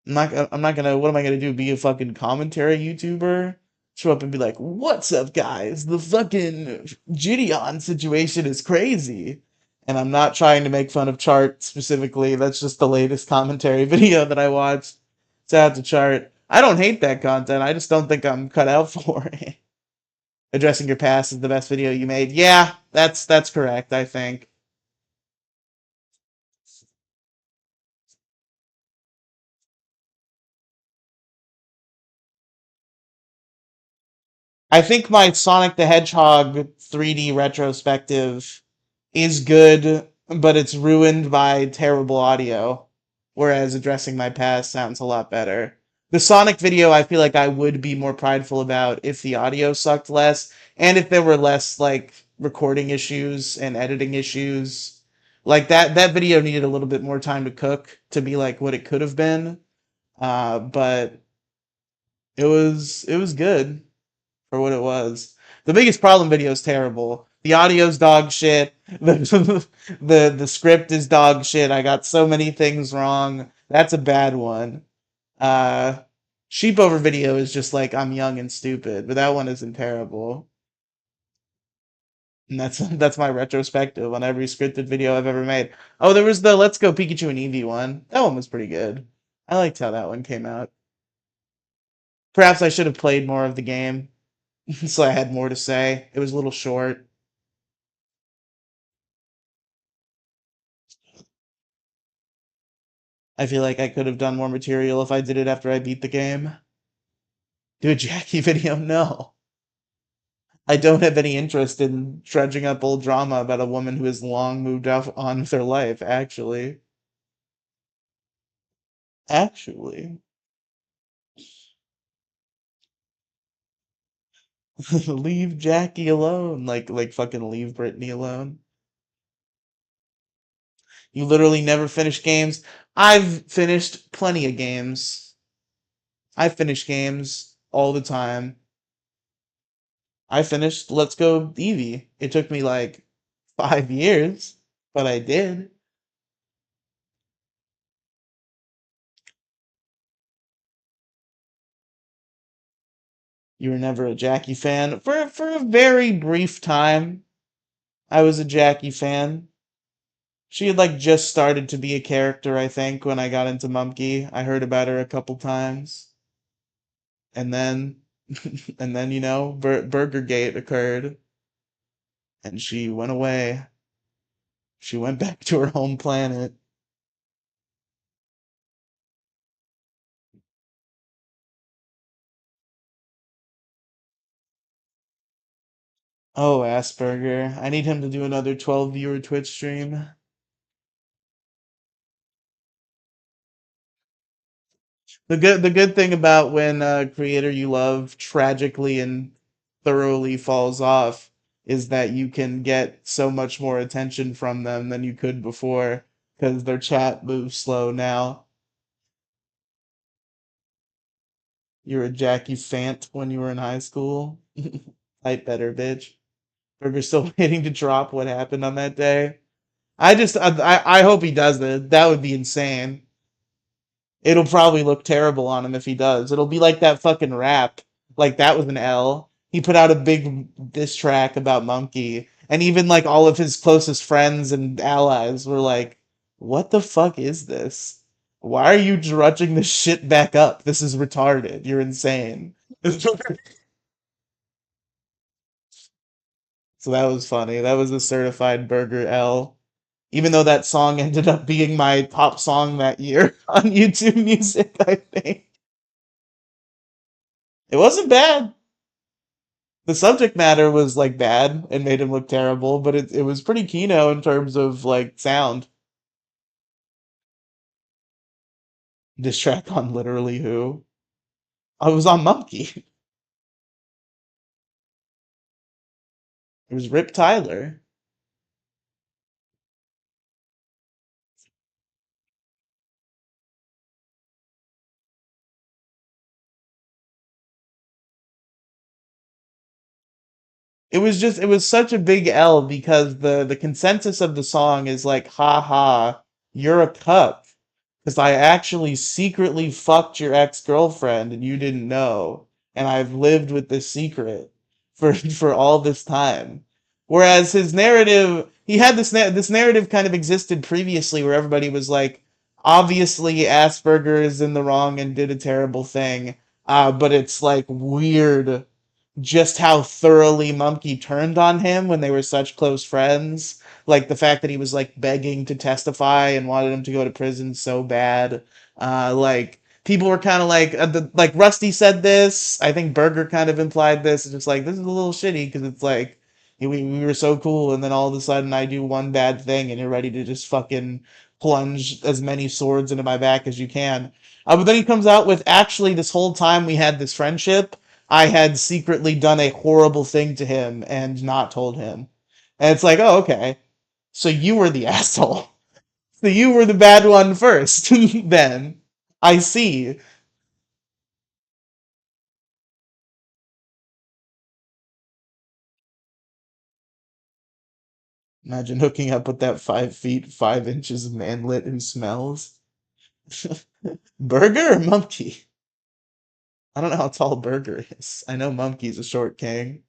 I'm not gonna, what am I gonna do? Be a fucking commentary YouTuber? Show up and be like, what's up, guys? The fucking Gideon situation is crazy. And I'm not trying to make fun of Chart specifically. That's just the latest commentary video that I watched. Shout out to Chart. I don't hate that content. I just don't think I'm cut out for it. Addressing your past is the best video you made. Yeah, that's correct, I think. I think my Sonic the Hedgehog 3D retrospective is good, but it's ruined by terrible audio. Whereas addressing my past sounds a lot better. The Sonic video, I feel like I would be more prideful about if the audio sucked less and if there were less like recording issues and editing issues. Like that video needed a little bit more time to cook to be like what it could have been. But it was good for what it was. The biggest problem video is terrible. The audio's dog shit. The script is dog shit. I got so many things wrong. That's a bad one. Uh, Sheep over video is just like I'm young and stupid, but that one isn't terrible. And that's my retrospective on every scripted video I've ever made. Oh, there was the Let's Go Pikachu and Eevee one. That one was pretty good. I liked how that one came out. Perhaps I should have played more of the game, so I had more to say. It was a little short. I feel like I could have done more material if I did it after I beat the game. Do a Jackie video? No. I don't have any interest in dredging up old drama about a woman who has long moved on with her life, actually. Actually. Leave Jackie alone. Like fucking leave Brittany alone. You literally never finish games. I've finished plenty of games. I finish games all the time. I finished Let's Go Eevee. It took me like 5 years, but I did. You were never a Jackie fan. For a very brief time, I was a Jackie fan. She had like just started to be a character, I think, when I got into Mumkey. I heard about her a couple times. And then and then, Burgergate occurred and she went away. She went back to her home planet. Oh, Asperger. I need him to do another 12 viewer Twitch stream. The good thing about when a creator you love tragically and thoroughly falls off is that you can get so much more attention from them than you could before because their chat moves slow now. You were a Jackie Fant when you were in high school. Type better, bitch. Burger's still waiting to drop what happened on that day. I hope he does it. That would be insane. It'll probably look terrible on him if he does. It'll be like that fucking rap. Like that was an L. He put out a big diss track about Monkey, and even like all of his closest friends and allies were like, "What the fuck is this? Why are you drudging this shit back up? This is retarded. You're insane." So that was funny. That was a certified burger L. Even though that song ended up being my top song that year on YouTube Music, I think. It wasn't bad. The subject matter was like bad and made him look terrible, but it was pretty keynote in terms of like sound. Diss track on literally who? I was on Monkey. It was Rip Tyler. It was such a big L because the consensus of the song is like, ha ha, you're a cuck. Because I actually secretly fucked your ex-girlfriend and you didn't know. And I've lived with this secret for all this time. Whereas his narrative, he had this narrative kind of existed previously where everybody was like, obviously Asperger is in the wrong and did a terrible thing. But it's like weird just how thoroughly Mumkey turned on him when they were such close friends. Like the fact that he was like begging to testify and wanted him to go to prison so bad. Like people were kind of like Rusty said this. I think Burger kind of implied this. It's just like this is a little shitty because it's like We were so cool, and then all of a sudden I do one bad thing, and you're ready to just fucking plunge as many swords into my back as you can. But then he comes out with, actually, this whole time we had this friendship, I had secretly done a horrible thing to him and not told him. And it's like, oh, okay. So you were the asshole. So you were the bad one first, then. I see. Imagine hooking up with that 5 feet 5 inches manlet who smells. Burger or monkey? I don't know how tall Burger is. I know Monkey's a short king.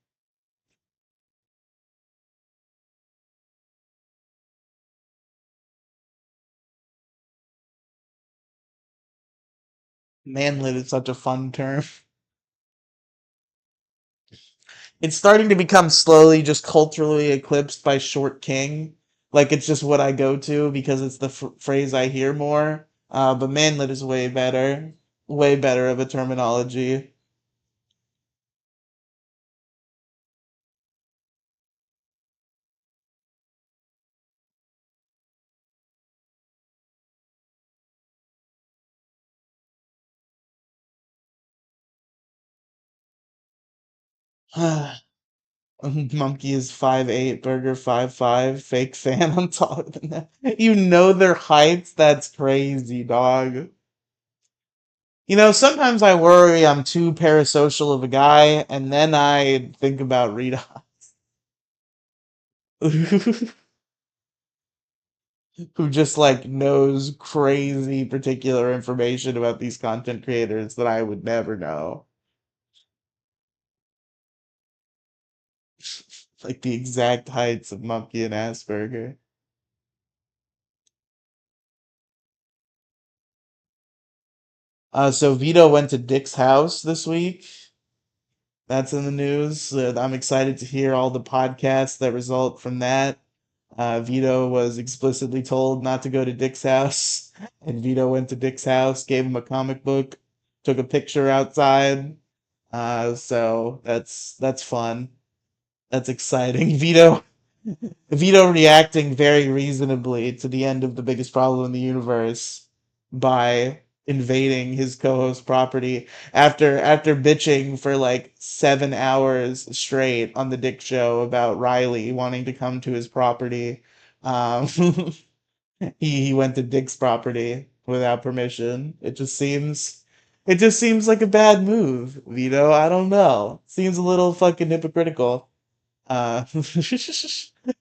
Manlet is such a fun term. It's starting to become slowly just culturally eclipsed by short king. Like it's just what I go to because it's the phrase I hear more. But manlet is way better of a terminology. Monkey is 5'8", Burger 5'5", fake fan on taller than that. You know their heights? That's crazy, dog. Sometimes I worry I'm too parasocial of a guy, and then I think about Rita, who just like knows crazy particular information about these content creators that I would never know. Like the exact heights of Monkey and Asperger. So Vito went to Dick's house this week. That's in the news. I'm excited to hear all the podcasts that result from that. Vito was explicitly told not to go to Dick's house, and Vito went to Dick's house, gave him a comic book, took a picture outside. So that's fun. That's exciting. Vito reacting very reasonably to the end of the biggest problem in the universe by invading his co-host property after bitching for like 7 hours straight on the Dick Show about Riely wanting to come to his property. Um, he went to Dick's property without permission. It just seems like a bad move, Vito. I don't know. Seems a little fucking hypocritical. Uh,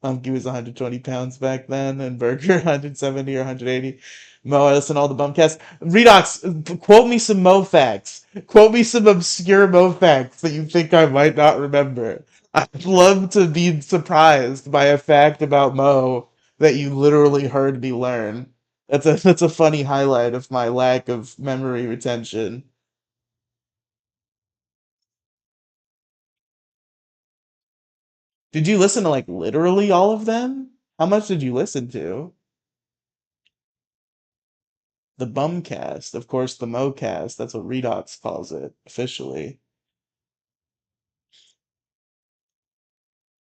Monkey was 120 pounds back then, and Burger 170 or 180. Mo, I listen to all the bumcasts. Redox, quote me some Mo facts. Quote me some obscure Mo facts that you think I might not remember. I'd love to be surprised by a fact about Mo that you literally heard me learn. That's a funny highlight of my lack of memory retention. Did you listen to like literally all of them? How much did you listen to? The Bumcast, of course, the Mocast. That's what Redox calls it officially.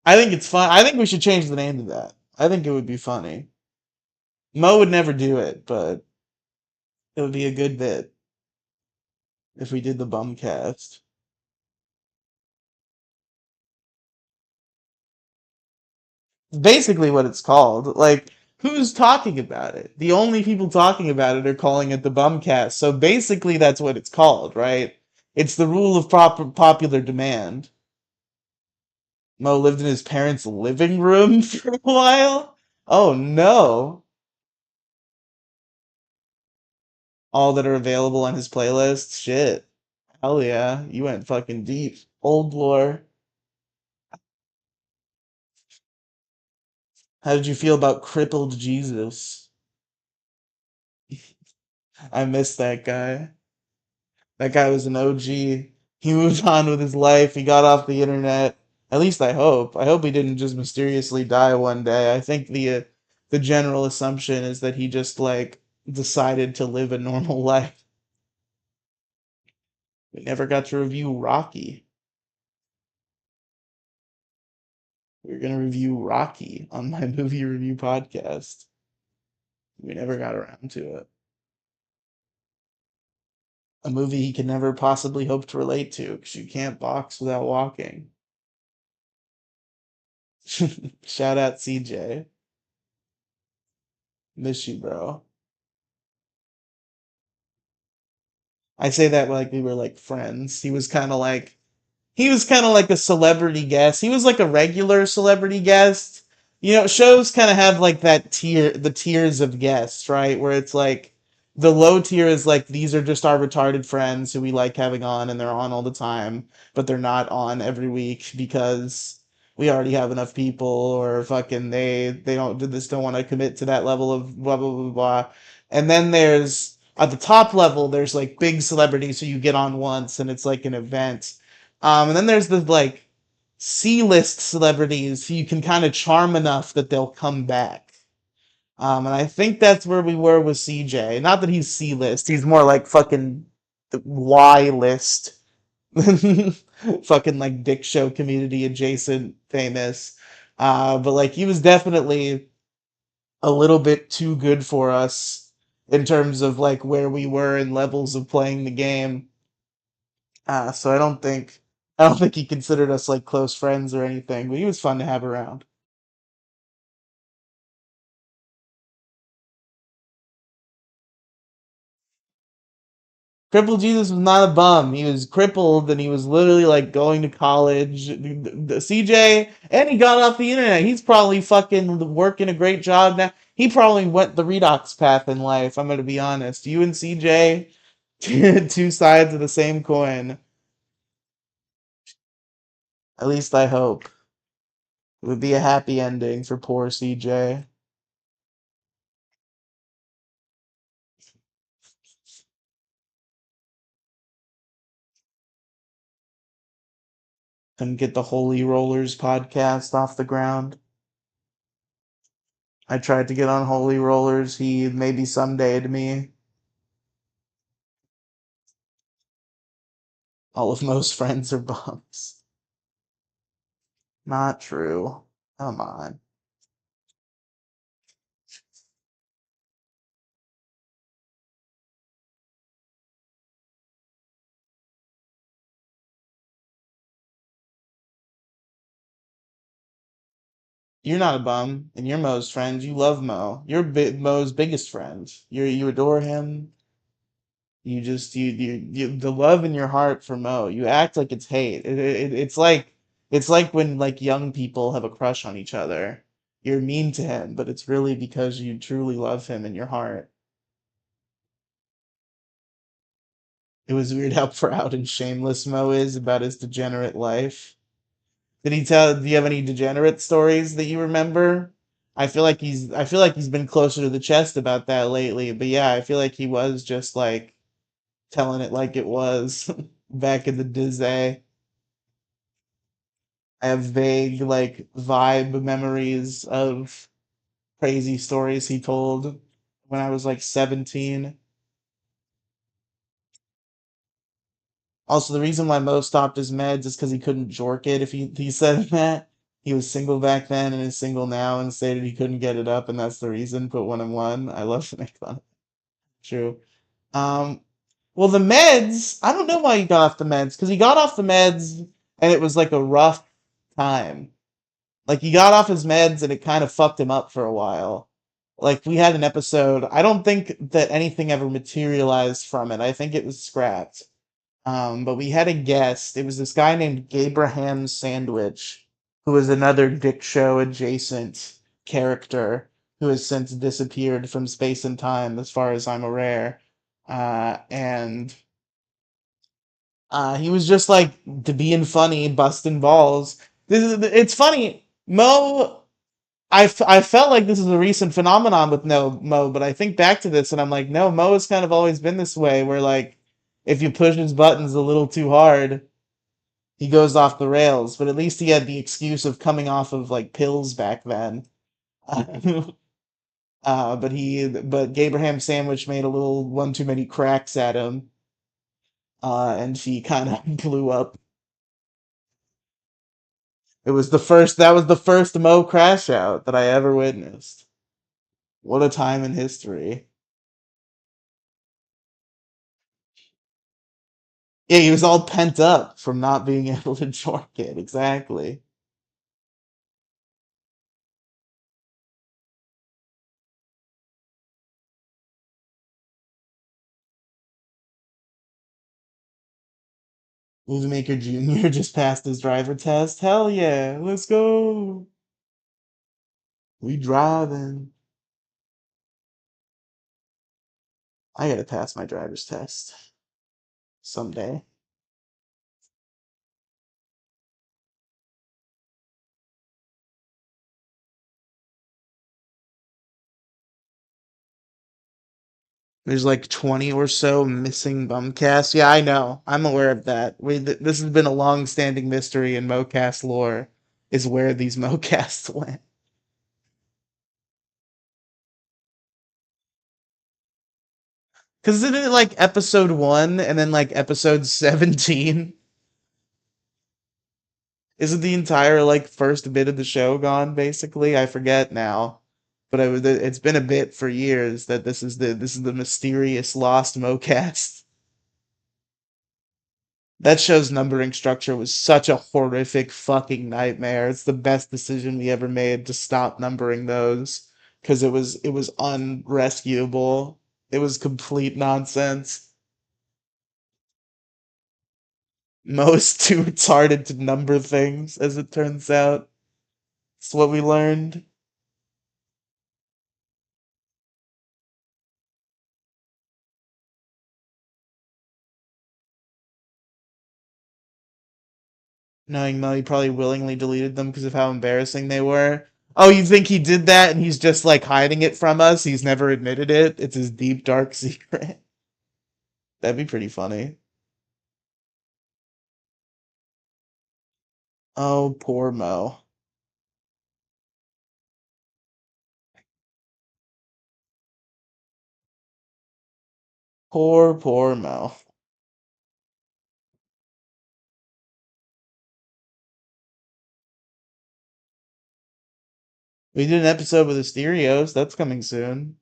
I think it's fun. I think we should change the name to that. I think it would be funny. Mo would never do it, but it would be a good bit if we did the Bumcast. Basically, what it's called. Like, who's talking about it? The only people talking about it are calling it the Bumcast. So basically, that's what it's called, right? It's the rule of popular demand. Mo lived in his parents' living room for a while. Oh no. All that are available on his playlist. Shit. Hell yeah. You went fucking deep. Old lore. How did you feel about crippled Jesus? I miss that guy. That guy was an OG. He moved on with his life. He got off the internet. At least I hope. I hope he didn't just mysteriously die one day. I think the general assumption is that he just like decided to live a normal life. We never got to review Rocky. We were gonna review Rocky on my movie review podcast. We never got around to it. A movie he could never possibly hope to relate to because you can't box without walking. Shout out CJ. Miss you, bro. I say that like we were like friends. He was kind of like a celebrity guest. He was like a regular celebrity guest. You know, shows kind of have like that the tiers of guests, right? Where it's like the low tier is like these are just our retarded friends who we like having on and they're on all the time, but they're not on every week because we already have enough people or fucking they don't want to commit to that level of blah blah blah blah. And then there's at the top level there's like big celebrities who you get on once and it's like an event, and then there's the like C-list celebrities who you can kind of charm enough that they'll come back. And I think that's where we were with CJ. Not that he's C-list, he's more like fucking Y-list. Fucking like dick show community adjacent famous. But like he was definitely a little bit too good for us in terms of like where we were in levels of playing the game. So I don't think he considered us like close friends or anything, but he was fun to have around. Crippled Jesus was not a bum. He was crippled and he was literally like going to college. The CJ, and he got off the internet. He's probably fucking working a great job now. He probably went the redox path in life. I'm gonna be honest. You and CJ, two sides of the same coin. At least I hope. It would be a happy ending for poor CJ. Couldn't get the Holy Rollers podcast off the ground. I tried to get on Holy Rollers. He maybe someday to me. All of Mo's friends are bums. Not true. Come on. You're not a bum, and you're Mo's friend. You love Mo. You're Mo's biggest friend. You adore him. You just you the love in your heart for Mo. You act like it's hate. It's like when like young people have a crush on each other. You're mean to him, but it's really because you truly love him in your heart. It was weird how proud and shameless Mo is about his degenerate life. Did he tell? Do you have any degenerate stories that you remember? I feel like he's been closer to the chest about that lately. But yeah, I feel like he was just like telling it like it was back in the Disney. I have vague like vibe memories of crazy stories he told when I was like 17. Also, the reason why Mo stopped his meds is because he couldn't jork it. If he said that he was single back then and is single now, and stated he couldn't get it up, and that's the reason. Put one and one. I love to make fun. True. Um, well, the meds. I don't know why he got off the meds because he got off the meds and it was like a rough time. Like he got off his meds and it kind of fucked him up for a while. Like we had an episode. I don't think that anything ever materialized from it. I think it was scrapped. But we had a guest. It was this guy named Gabraham Sandwich, who was another Dick Show adjacent character who has since disappeared from space and time, as far as I'm aware. And he was just like to being funny, busting balls. It's funny. I felt like this is a recent phenomenon with no Mo, but I think back to this and I'm like, no, Mo has kind of always been this way, where like if you push his buttons a little too hard, he goes off the rails. But at least he had the excuse of coming off of like pills back then. But Gabraham Sandwich made a little one too many cracks at him, and he kind of blew up. It was the first. That was the first Mo crash out that I ever witnessed. What a time in history. Yeah, he was all pent up from not being able to jork it. Exactly. Movemaker Jr. just passed his driver test. Hell yeah, let's go. We driving. I gotta pass my driver's test someday. There's like 20 or so missing bumcasts. Yeah, I know. I'm aware of that. This has been a long-standing mystery in MoCast lore, is where these MoCasts went. Because isn't it like episode 1 and then like episode 17? Isn't the entire like first bit of the show gone basically? I forget now. But it's been a bit for years that this is the mysterious lost MoCast. That show's numbering structure was such a horrific fucking nightmare. It's the best decision we ever made to stop numbering those because it was unrescuable. It was complete nonsense. Most too retarded to number things, as it turns out. It's what we learned. Knowing Mo, he probably willingly deleted them because of how embarrassing they were. Oh, you think he did that and he's just like hiding it from us? He's never admitted it. It's his deep dark secret. That'd be pretty funny. Oh, poor Mo. Poor Mo. We did an episode with the Stereos. That's coming soon.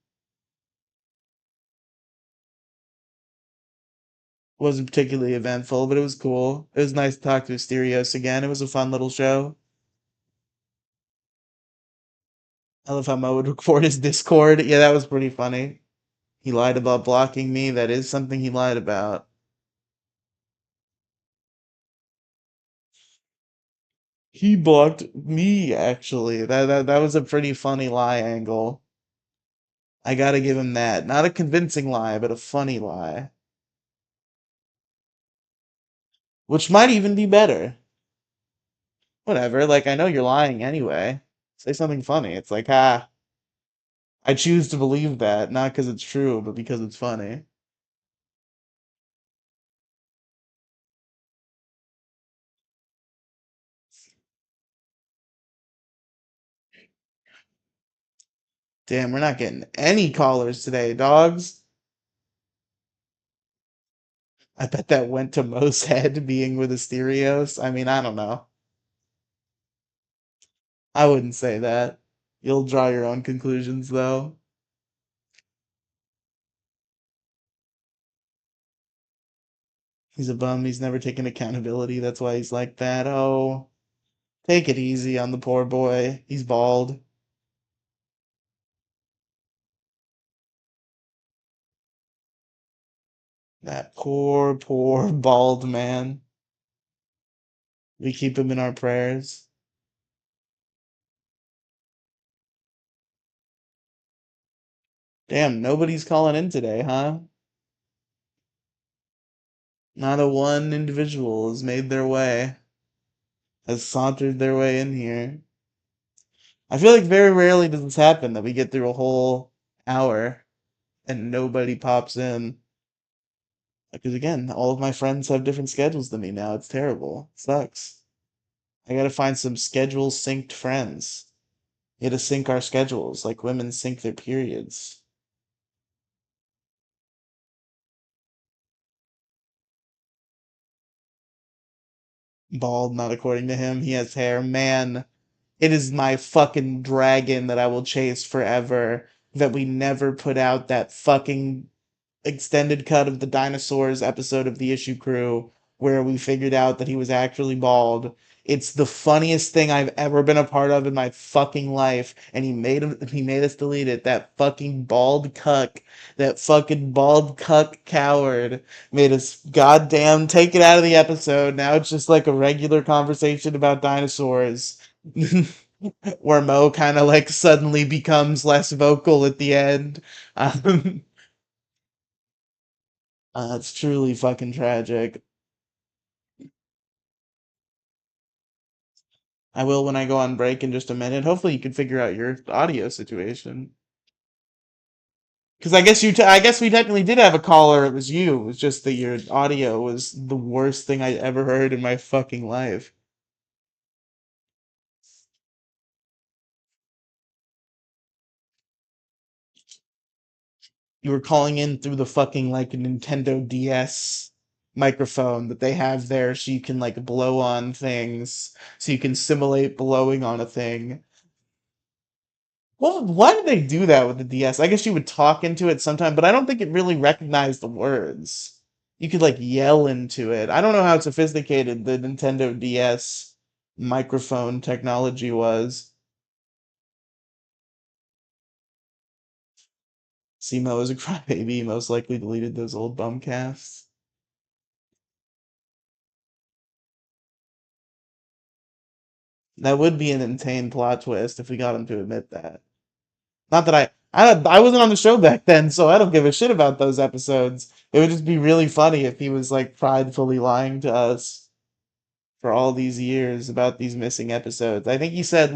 Wasn't particularly eventful, but it was cool. It was nice to talk to Asterios again. It was a fun little show. I love how Mo would record his Discord. Yeah, that was pretty funny. He lied about blocking me. That is something he lied about. He blocked me, actually. That was a pretty funny lie angle. I gotta give him that. Not a convincing lie, but a funny lie. Which might even be better. Whatever, like, I know you're lying anyway. Say something funny. It's like, ah, I choose to believe that, not because it's true, but because it's funny. Damn, we're not getting any callers today, dogs. I bet that went to Mo's head being with Asterios. I mean, I don't know. I wouldn't say that. You'll draw your own conclusions, though. He's a bum. He's never taken accountability. That's why he's like that. Oh, take it easy on the poor boy. He's bald. That poor bald man. We keep him in our prayers. Damn, nobody's calling in today, huh? Not a one individual has made their way, has sauntered their way in here. I feel like very rarely does this happen that we get through a whole hour and nobody pops in. Because again, all of my friends have different schedules than me now. It's terrible. It sucks. I gotta find some schedule synced friends. We gotta sync our schedules like women sync their periods. Bald, not according to him. He has hair. Man, it is my fucking dragon that I will chase forever. That we never put out that fucking extended cut of the dinosaurs episode of the issue crew where we figured out that he was actually bald. It's the funniest thing I've ever been a part of in my fucking life, and he made us delete it. That fucking bald cuck, that fucking bald cuck coward made us goddamn take it out of the episode. Now it's just like a regular conversation about dinosaurs. Where Mo kind of like suddenly becomes less vocal at the end. Um, it's truly fucking tragic. I will when I go on break in just a minute. Hopefully you can figure out your audio situation. Because I guess we technically did have a caller. It was you. It was just that your audio was the worst thing I ever heard in my fucking life. You were calling in through the fucking like Nintendo DS microphone that they have there, so you can like blow on things, so you can simulate blowing on a thing. Well, why did they do that with the DS? I guess you would talk into it sometime, but I don't think it really recognized the words. You could like yell into it. I don't know how sophisticated the Nintendo DS microphone technology was. Simo is a crybaby, most likely deleted those old bumcasts. That would be an insane plot twist if we got him to admit that. Not that I wasn't on the show back then, so I don't give a shit about those episodes. It would just be really funny if he was like pridefully lying to us for all these years about these missing episodes. I think he said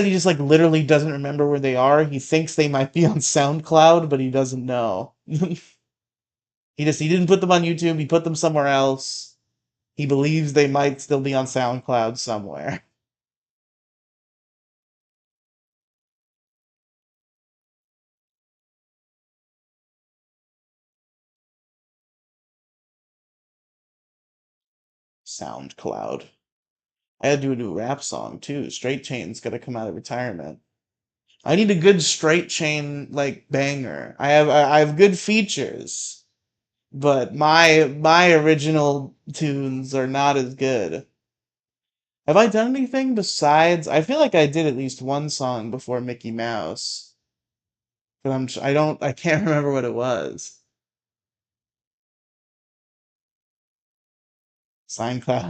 he just like literally doesn't remember where they are. He thinks they might be on SoundCloud, but he doesn't know. He didn't put them on YouTube, he put them somewhere else. He believes they might still be on SoundCloud somewhere. SoundCloud. I had to do a new rap song too. Straight Chain's gotta come out of retirement. I need a good straight chain like banger. I have good features, but my original tunes are not as good. Have I done anything besides? I feel like I did at least one song before Mickey Mouse, but I can't remember what it was. SoundCloud,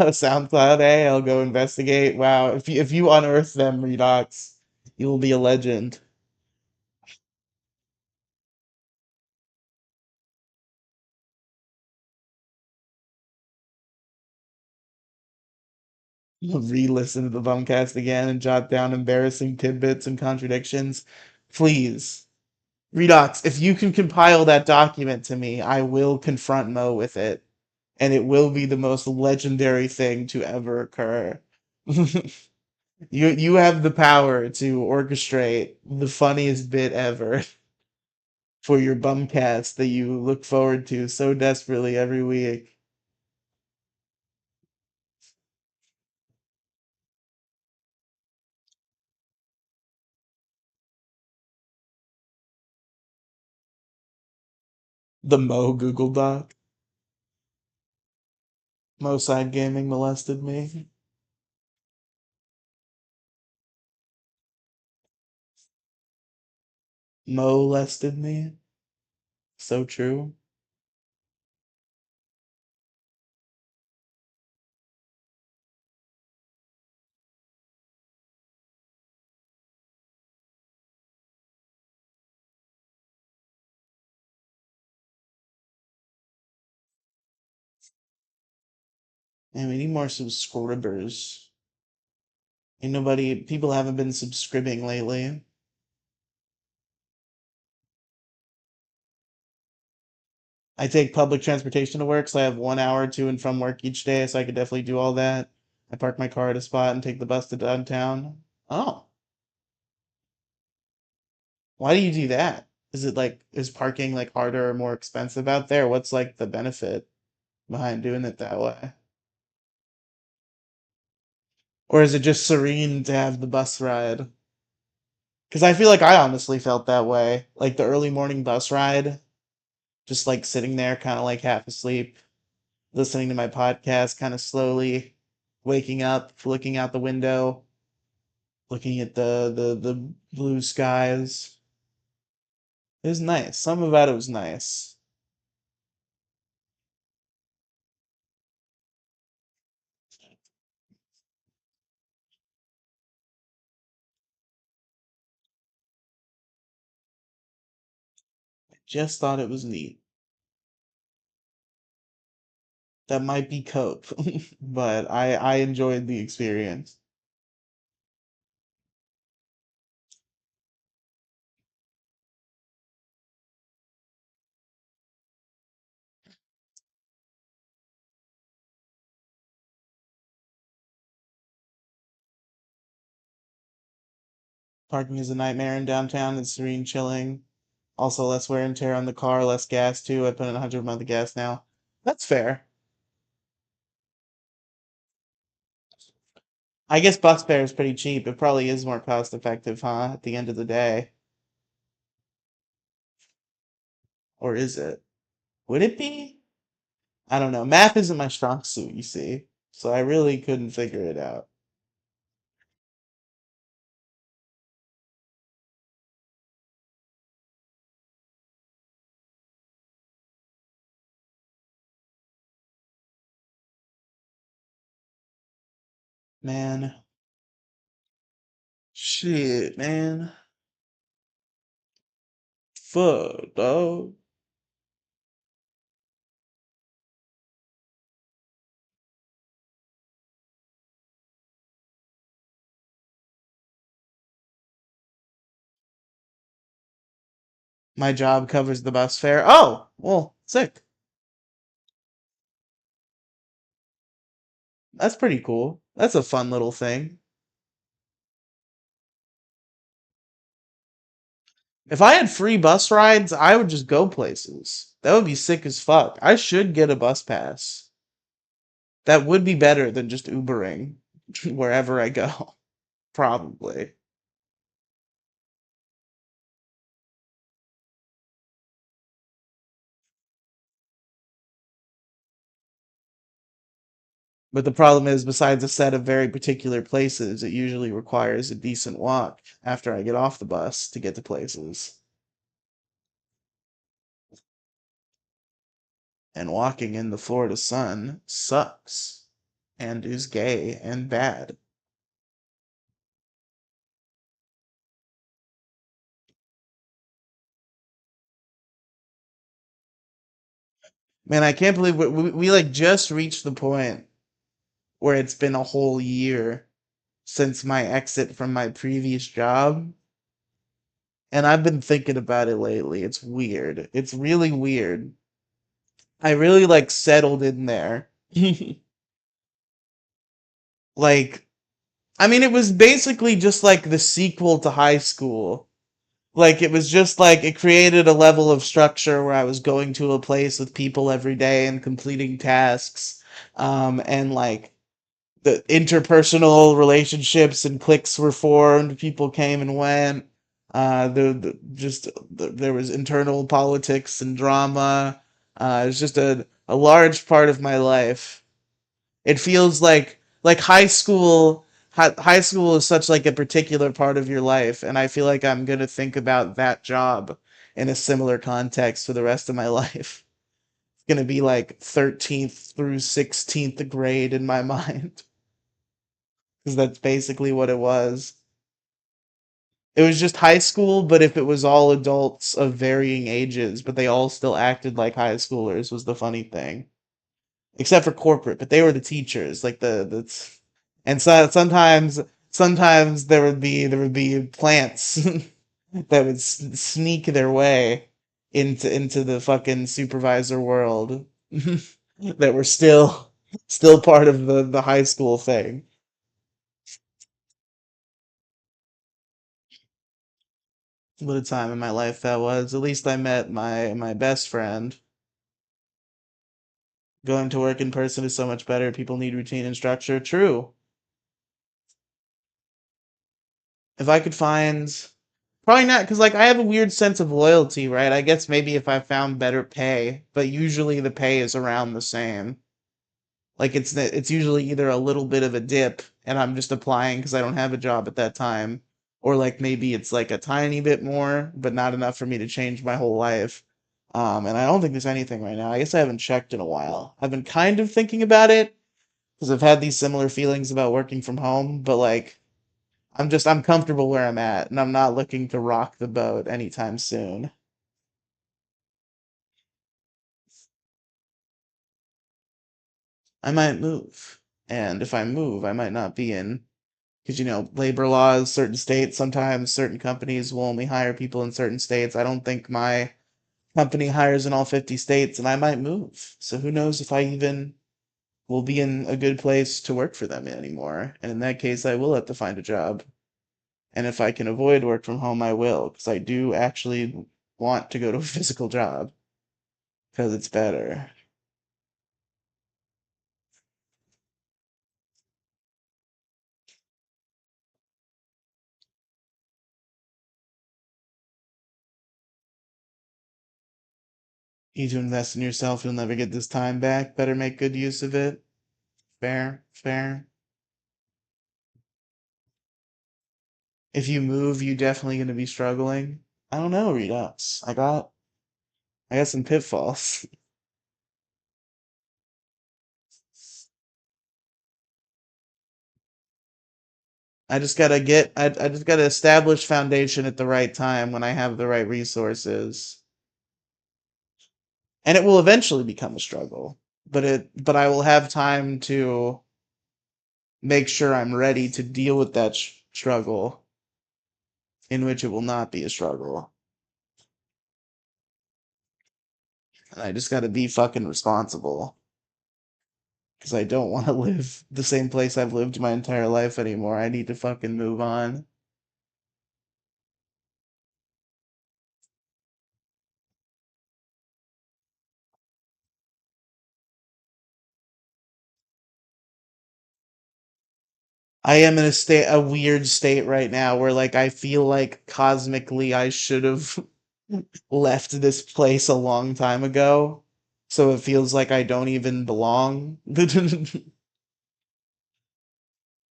SoundCloud. Hey, I'll go investigate. Wow, if you unearth them, Redox, you will be a legend. You'll re-listen to the Bumcast again and jot down embarrassing tidbits and contradictions. Please, Redox, if you can compile that document to me, I will confront Mo with it, and it will be the most legendary thing to ever occur. You have the power to orchestrate the funniest bit ever for your Bumcast that you look forward to so desperately every week. The Mo Google Doc. Mo Side Gaming molested me. Molested me. So true. And we need more subscribers. Ain't nobody, people haven't been subscribing lately. I take public transportation to work, so I have 1 hour to and from work each day, so I could definitely do all that. I park my car at a spot and take the bus to downtown. Oh, why do you do that? Is it like, is parking like harder or more expensive out there? What's like the benefit behind doing it that way? Or is it just serene to have the bus ride? Because I feel like I honestly felt that way. Like the early morning bus ride, just like sitting there, kind of like half asleep, listening to my podcast, kind of slowly waking up, looking out the window, looking at the blue skies. It was nice. Some about it was nice. Just thought it was neat. That might be cope, but I enjoyed the experience. Parking is a nightmare in downtown. It's serene, chilling. Also, less wear and tear on the car, less gas too. I put in 100 a month of gas now. That's fair. I guess bus fare is pretty cheap. It probably is more cost effective, huh? At the end of the day, or is it? Would it be? I don't know. Math isn't my strong suit, you see, so I really couldn't figure it out. Man, shit, man, fuck, dog. My job covers the bus fare. Oh, well, sick. That's pretty cool. That's a fun little thing. If I had free bus rides, I would just go places. That would be sick as fuck. I should get a bus pass. That would be better than just Ubering wherever I go. Probably. But the problem is, besides a set of very particular places, it usually requires a decent walk after I get off the bus to get to places. And walking in the Florida sun sucks and is gay and bad. Man, I can't believe we like just reached the point where it's been a whole year since my exit from my previous job. And I've been thinking about it lately. It's weird. It's really weird. I really like settled in there. Like, I mean, it was basically just like the sequel to high school. Like, it was just like it created a level of structure where I was going to a place with people every day and completing tasks. And like, the interpersonal relationships and cliques were formed. People came and went. There was internal politics and drama. It was just a large part of my life. It feels like high school. High school is such like a particular part of your life, and I feel like I'm gonna think about that job in a similar context for the rest of my life. It's gonna be like 13th through 16th grade in my mind. Because that's basically what it was. It was just high school, but if it was all adults of varying ages, but they all still acted like high schoolers was the funny thing. Except for corporate, but they were the teachers, like the and so sometimes there would be plants that would sneak their way into the fucking supervisor world that were still part of the high school thing. What a time in my life that was. At least I met my best friend. Going to work in person is so much better. People need routine and structure. True. If I could find, probably not, because like I have a weird sense of loyalty, right? I guess maybe if I found better pay, but usually the pay is around the same. Like it's usually either a little bit of a dip, and I'm just applying because I don't have a job at that time, or like maybe it's like a tiny bit more, but not enough for me to change my whole life. And I don't think there's anything right now. I guess I haven't checked in a while. I've been kind of thinking about it because I've had these similar feelings about working from home, but like I'm comfortable where I'm at, and I'm not looking to rock the boat anytime soon. I might move, and if I move, I might not be in because labor laws, certain states, sometimes certain companies will only hire people in certain states. I don't think my company hires in all 50 states, and I might move. So who knows if I even will be in a good place to work for them anymore. And in that case, I will have to find a job. And if I can avoid work from home, I will, because I do actually want to go to a physical job because it's better. You need to invest in yourself. You'll never get this time back. Better make good use of it. Fair, fair. If you move, you definitely going to be struggling. I don't know, Redux. I got some pitfalls. I just gotta establish foundation at the right time when I have the right resources. And it will eventually become a struggle. But I will have time to make sure I'm ready to deal with that struggle in which it will not be a struggle. And I just gotta be fucking responsible. Because I don't want to live the same place I've lived my entire life anymore. I need to fucking move on. I am in a weird state right now where like I feel like cosmically I should have left this place a long time ago. So it feels like I don't even belong.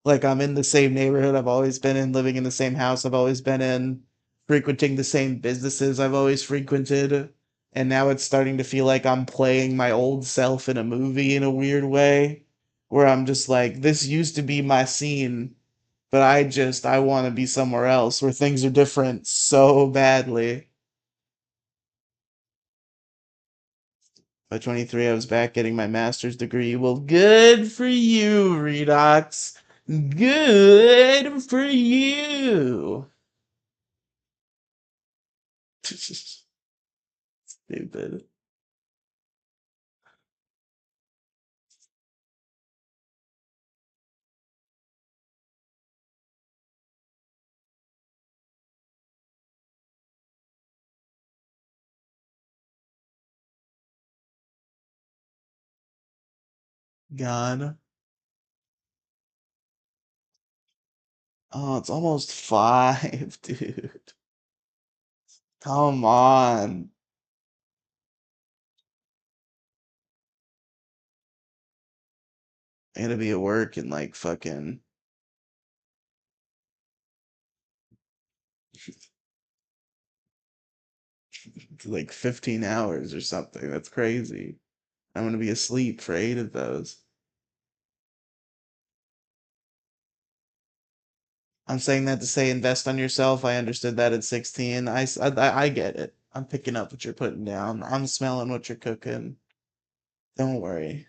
Like I'm in the same neighborhood I've always been in, living in the same house I've always been in, frequenting the same businesses I've always frequented. And now it's starting to feel like I'm playing my old self in a movie in a weird way, where I'm just like, this used to be my scene, but I want to be somewhere else where things are different so badly. By 23, I was back getting my master's degree. Well, good for you, Redox. Good for you. Stupid. God. Oh, it's almost 5, dude. Come on. I gotta be at work in like fucking like 15 hours or something. That's crazy. I'm gonna be asleep for 8 of those. I'm saying that to say invest on yourself. I understood that at 16. I get it. I'm picking up what you're putting down. I'm smelling what you're cooking. Don't worry.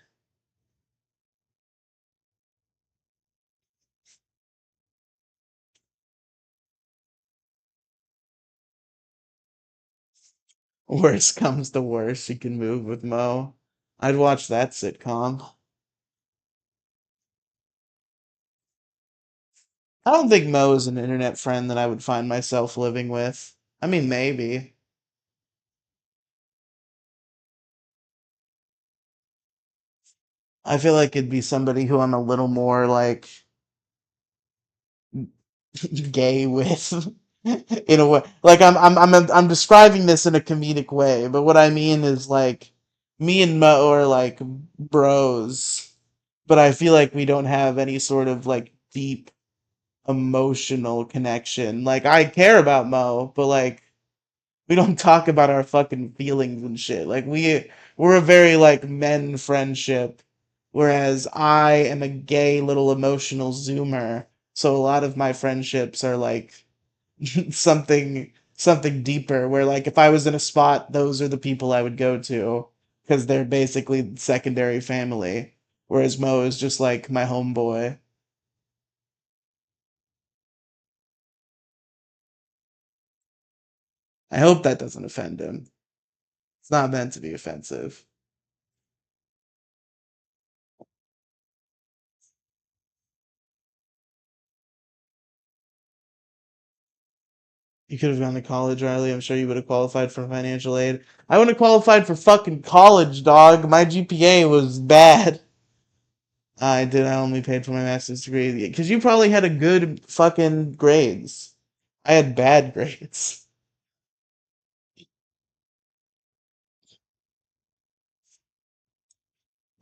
Worst comes to worst, you can move with Mo. I'd watch that sitcom. I don't think Mo is an internet friend that I would find myself living with. I mean, maybe. I feel like it'd be somebody who I'm a little more like gay with in a way. Like I'm describing this in a comedic way, but what I mean is like me and Mo are like bros, but I feel like we don't have any sort of like deep emotional connection. Like I care about Mo, but like we don't talk about our fucking feelings and shit. Like we're a very like men friendship, whereas I am a gay little emotional zoomer. So a lot of my friendships are like something deeper where like if I was in a spot, those are the people I would go to because they're basically secondary family. Whereas Mo is just like my homeboy. I hope that doesn't offend him. It's not meant to be offensive. You could have gone to college, Riley. I'm sure you would have qualified for financial aid. I wouldn't have qualified for fucking college, dog. My GPA was bad. I did. I only paid for my master's degree because you probably had a good fucking grades. I had bad grades.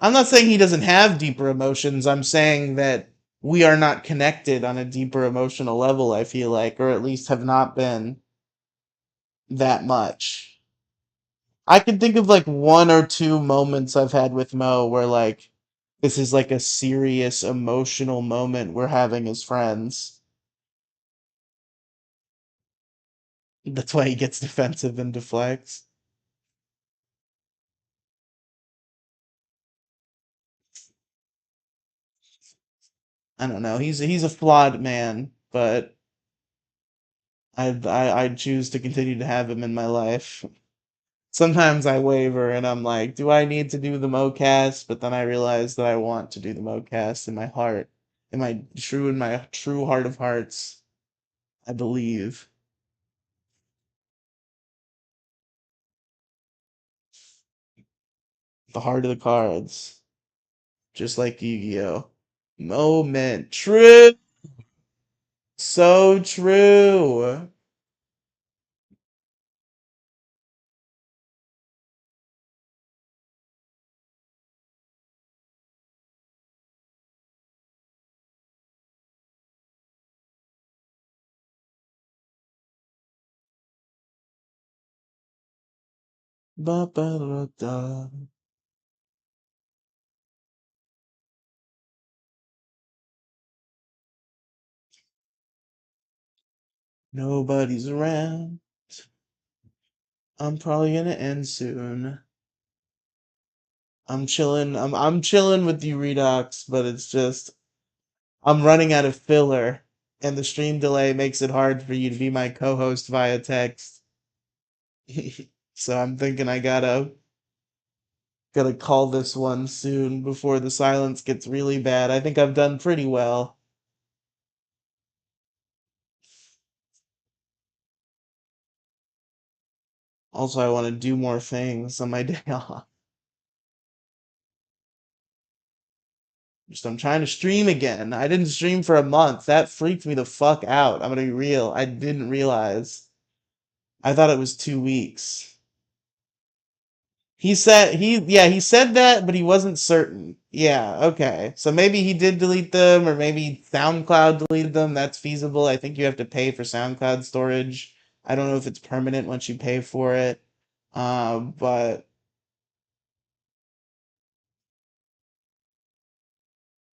I'm not saying he doesn't have deeper emotions. I'm saying that we are not connected on a deeper emotional level, I feel like, or at least have not been that much. I can think of like one or two moments I've had with Mo where like this is like a serious emotional moment we're having as friends. That's why he gets defensive and deflects. I don't know. He's a flawed man, but I'd choose to continue to have him in my life. Sometimes I waver and I'm like, do I need to do the MoCast? But then I realize that I want to do the MoCast in my heart. In my true heart of hearts, I believe. The heart of the cards. Just like Yu-Gi-Oh! Moment. True. So true. Ba ba da da. Nobody's around. I'm probably gonna end soon. I'm chilling with you Redux, but it's just I'm running out of filler, and the stream delay makes it hard for you to be my co-host via text. So I'm thinking I gotta call this one soon before the silence gets really bad. I think I've done pretty well. Also, I want to do more things on my day off. Just I'm trying to stream again. I didn't stream for a month. That freaked me the fuck out. I'm gonna be real. I didn't realize. I thought it was 2 weeks. He said that, but he wasn't certain. Yeah, okay. So maybe he did delete them, or maybe SoundCloud deleted them. That's feasible. I think you have to pay for SoundCloud storage. I don't know if it's permanent once you pay for it. But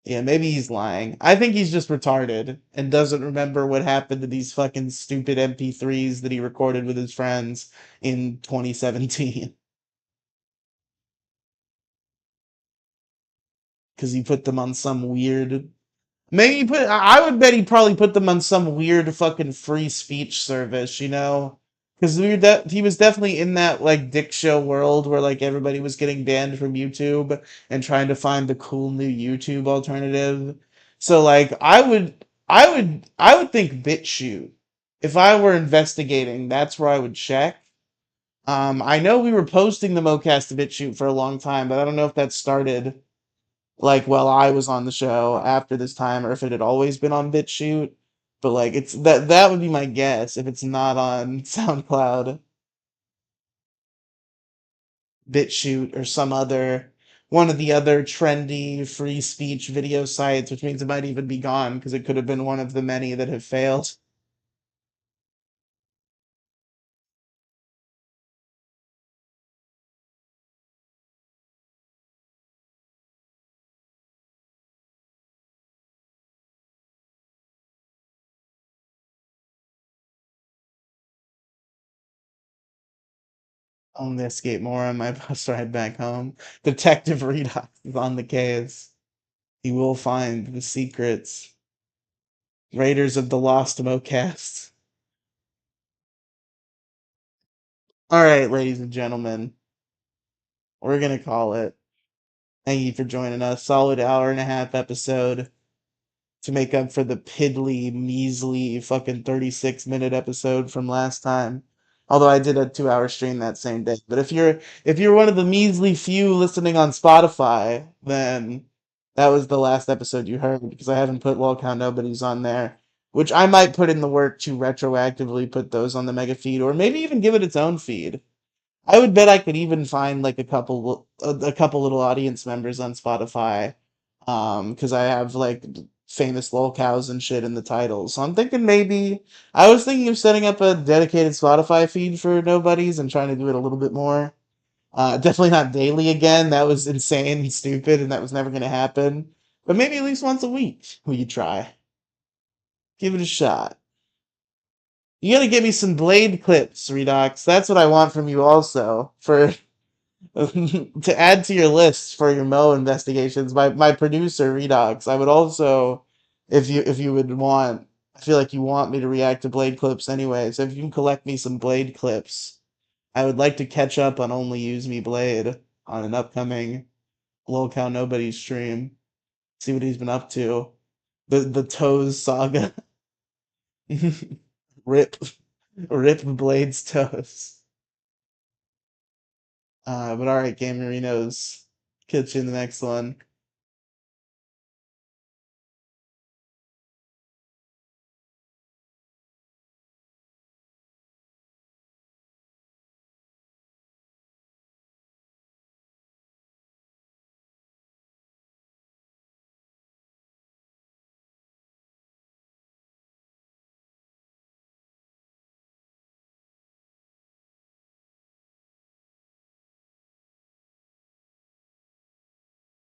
yeah, maybe he's lying. I think he's just retarded and doesn't remember what happened to these fucking stupid MP3s that he recorded with his friends in 2017 because he put them on some weird. Maybe he put. I would bet he probably put them on some weird fucking free speech service, you know? Because he was definitely in that like dick show world where like everybody was getting banned from YouTube and trying to find the cool new YouTube alternative. So like I would think BitChute. If I were investigating, that's where I would check. I know we were posting the MoCast to BitChute for a long time, but I don't know if that started like while I was on the show after this time, or if it had always been on BitChute. But like it's that would be my guess if it's not on SoundCloud, BitChute, or some other one of the other trendy free speech video sites, which means it might even be gone because it could have been one of the many that have failed. I'll investigate more on my bus ride back home. Detective Redox is on the case. He will find the secrets. Raiders of the Lost Mocast. All right, ladies and gentlemen, we're gonna call it. Thank you for joining us. Solid hour and a half episode to make up for the piddly, measly, fucking 36-minute episode from last time. Although I did a 2-hour stream that same day. But if you're one of the measly few listening on Spotify, then that was the last episode you heard because I haven't put Lol Count Nobodies on there. Which I might put in the work to retroactively put those on the mega feed, or maybe even give it its own feed. I would bet I could even find like a couple little audience members on Spotify, because I have like famous lol cows and shit in the title. So I'm thinking maybe I was thinking of setting up a dedicated Spotify feed for nobodies and trying to do it a little bit more. Definitely not daily again. That was insane and stupid, and that was never gonna happen. But maybe at least once a week, will you try? Give it a shot. You gotta get me some blade clips, Redox. That's what I want from you also for to add to your list for your Mo investigations. My producer Redox. I would also, if you would want, I feel like you want me to react to blade clips anyway. So if you can collect me some blade clips, I would like to catch up on Only Use Me Blade on an upcoming Lol Cow Nobody stream. See what he's been up to. The Toes saga. Rip rip Blade's toes. But all right, Game Marinos. Catch you in the next one.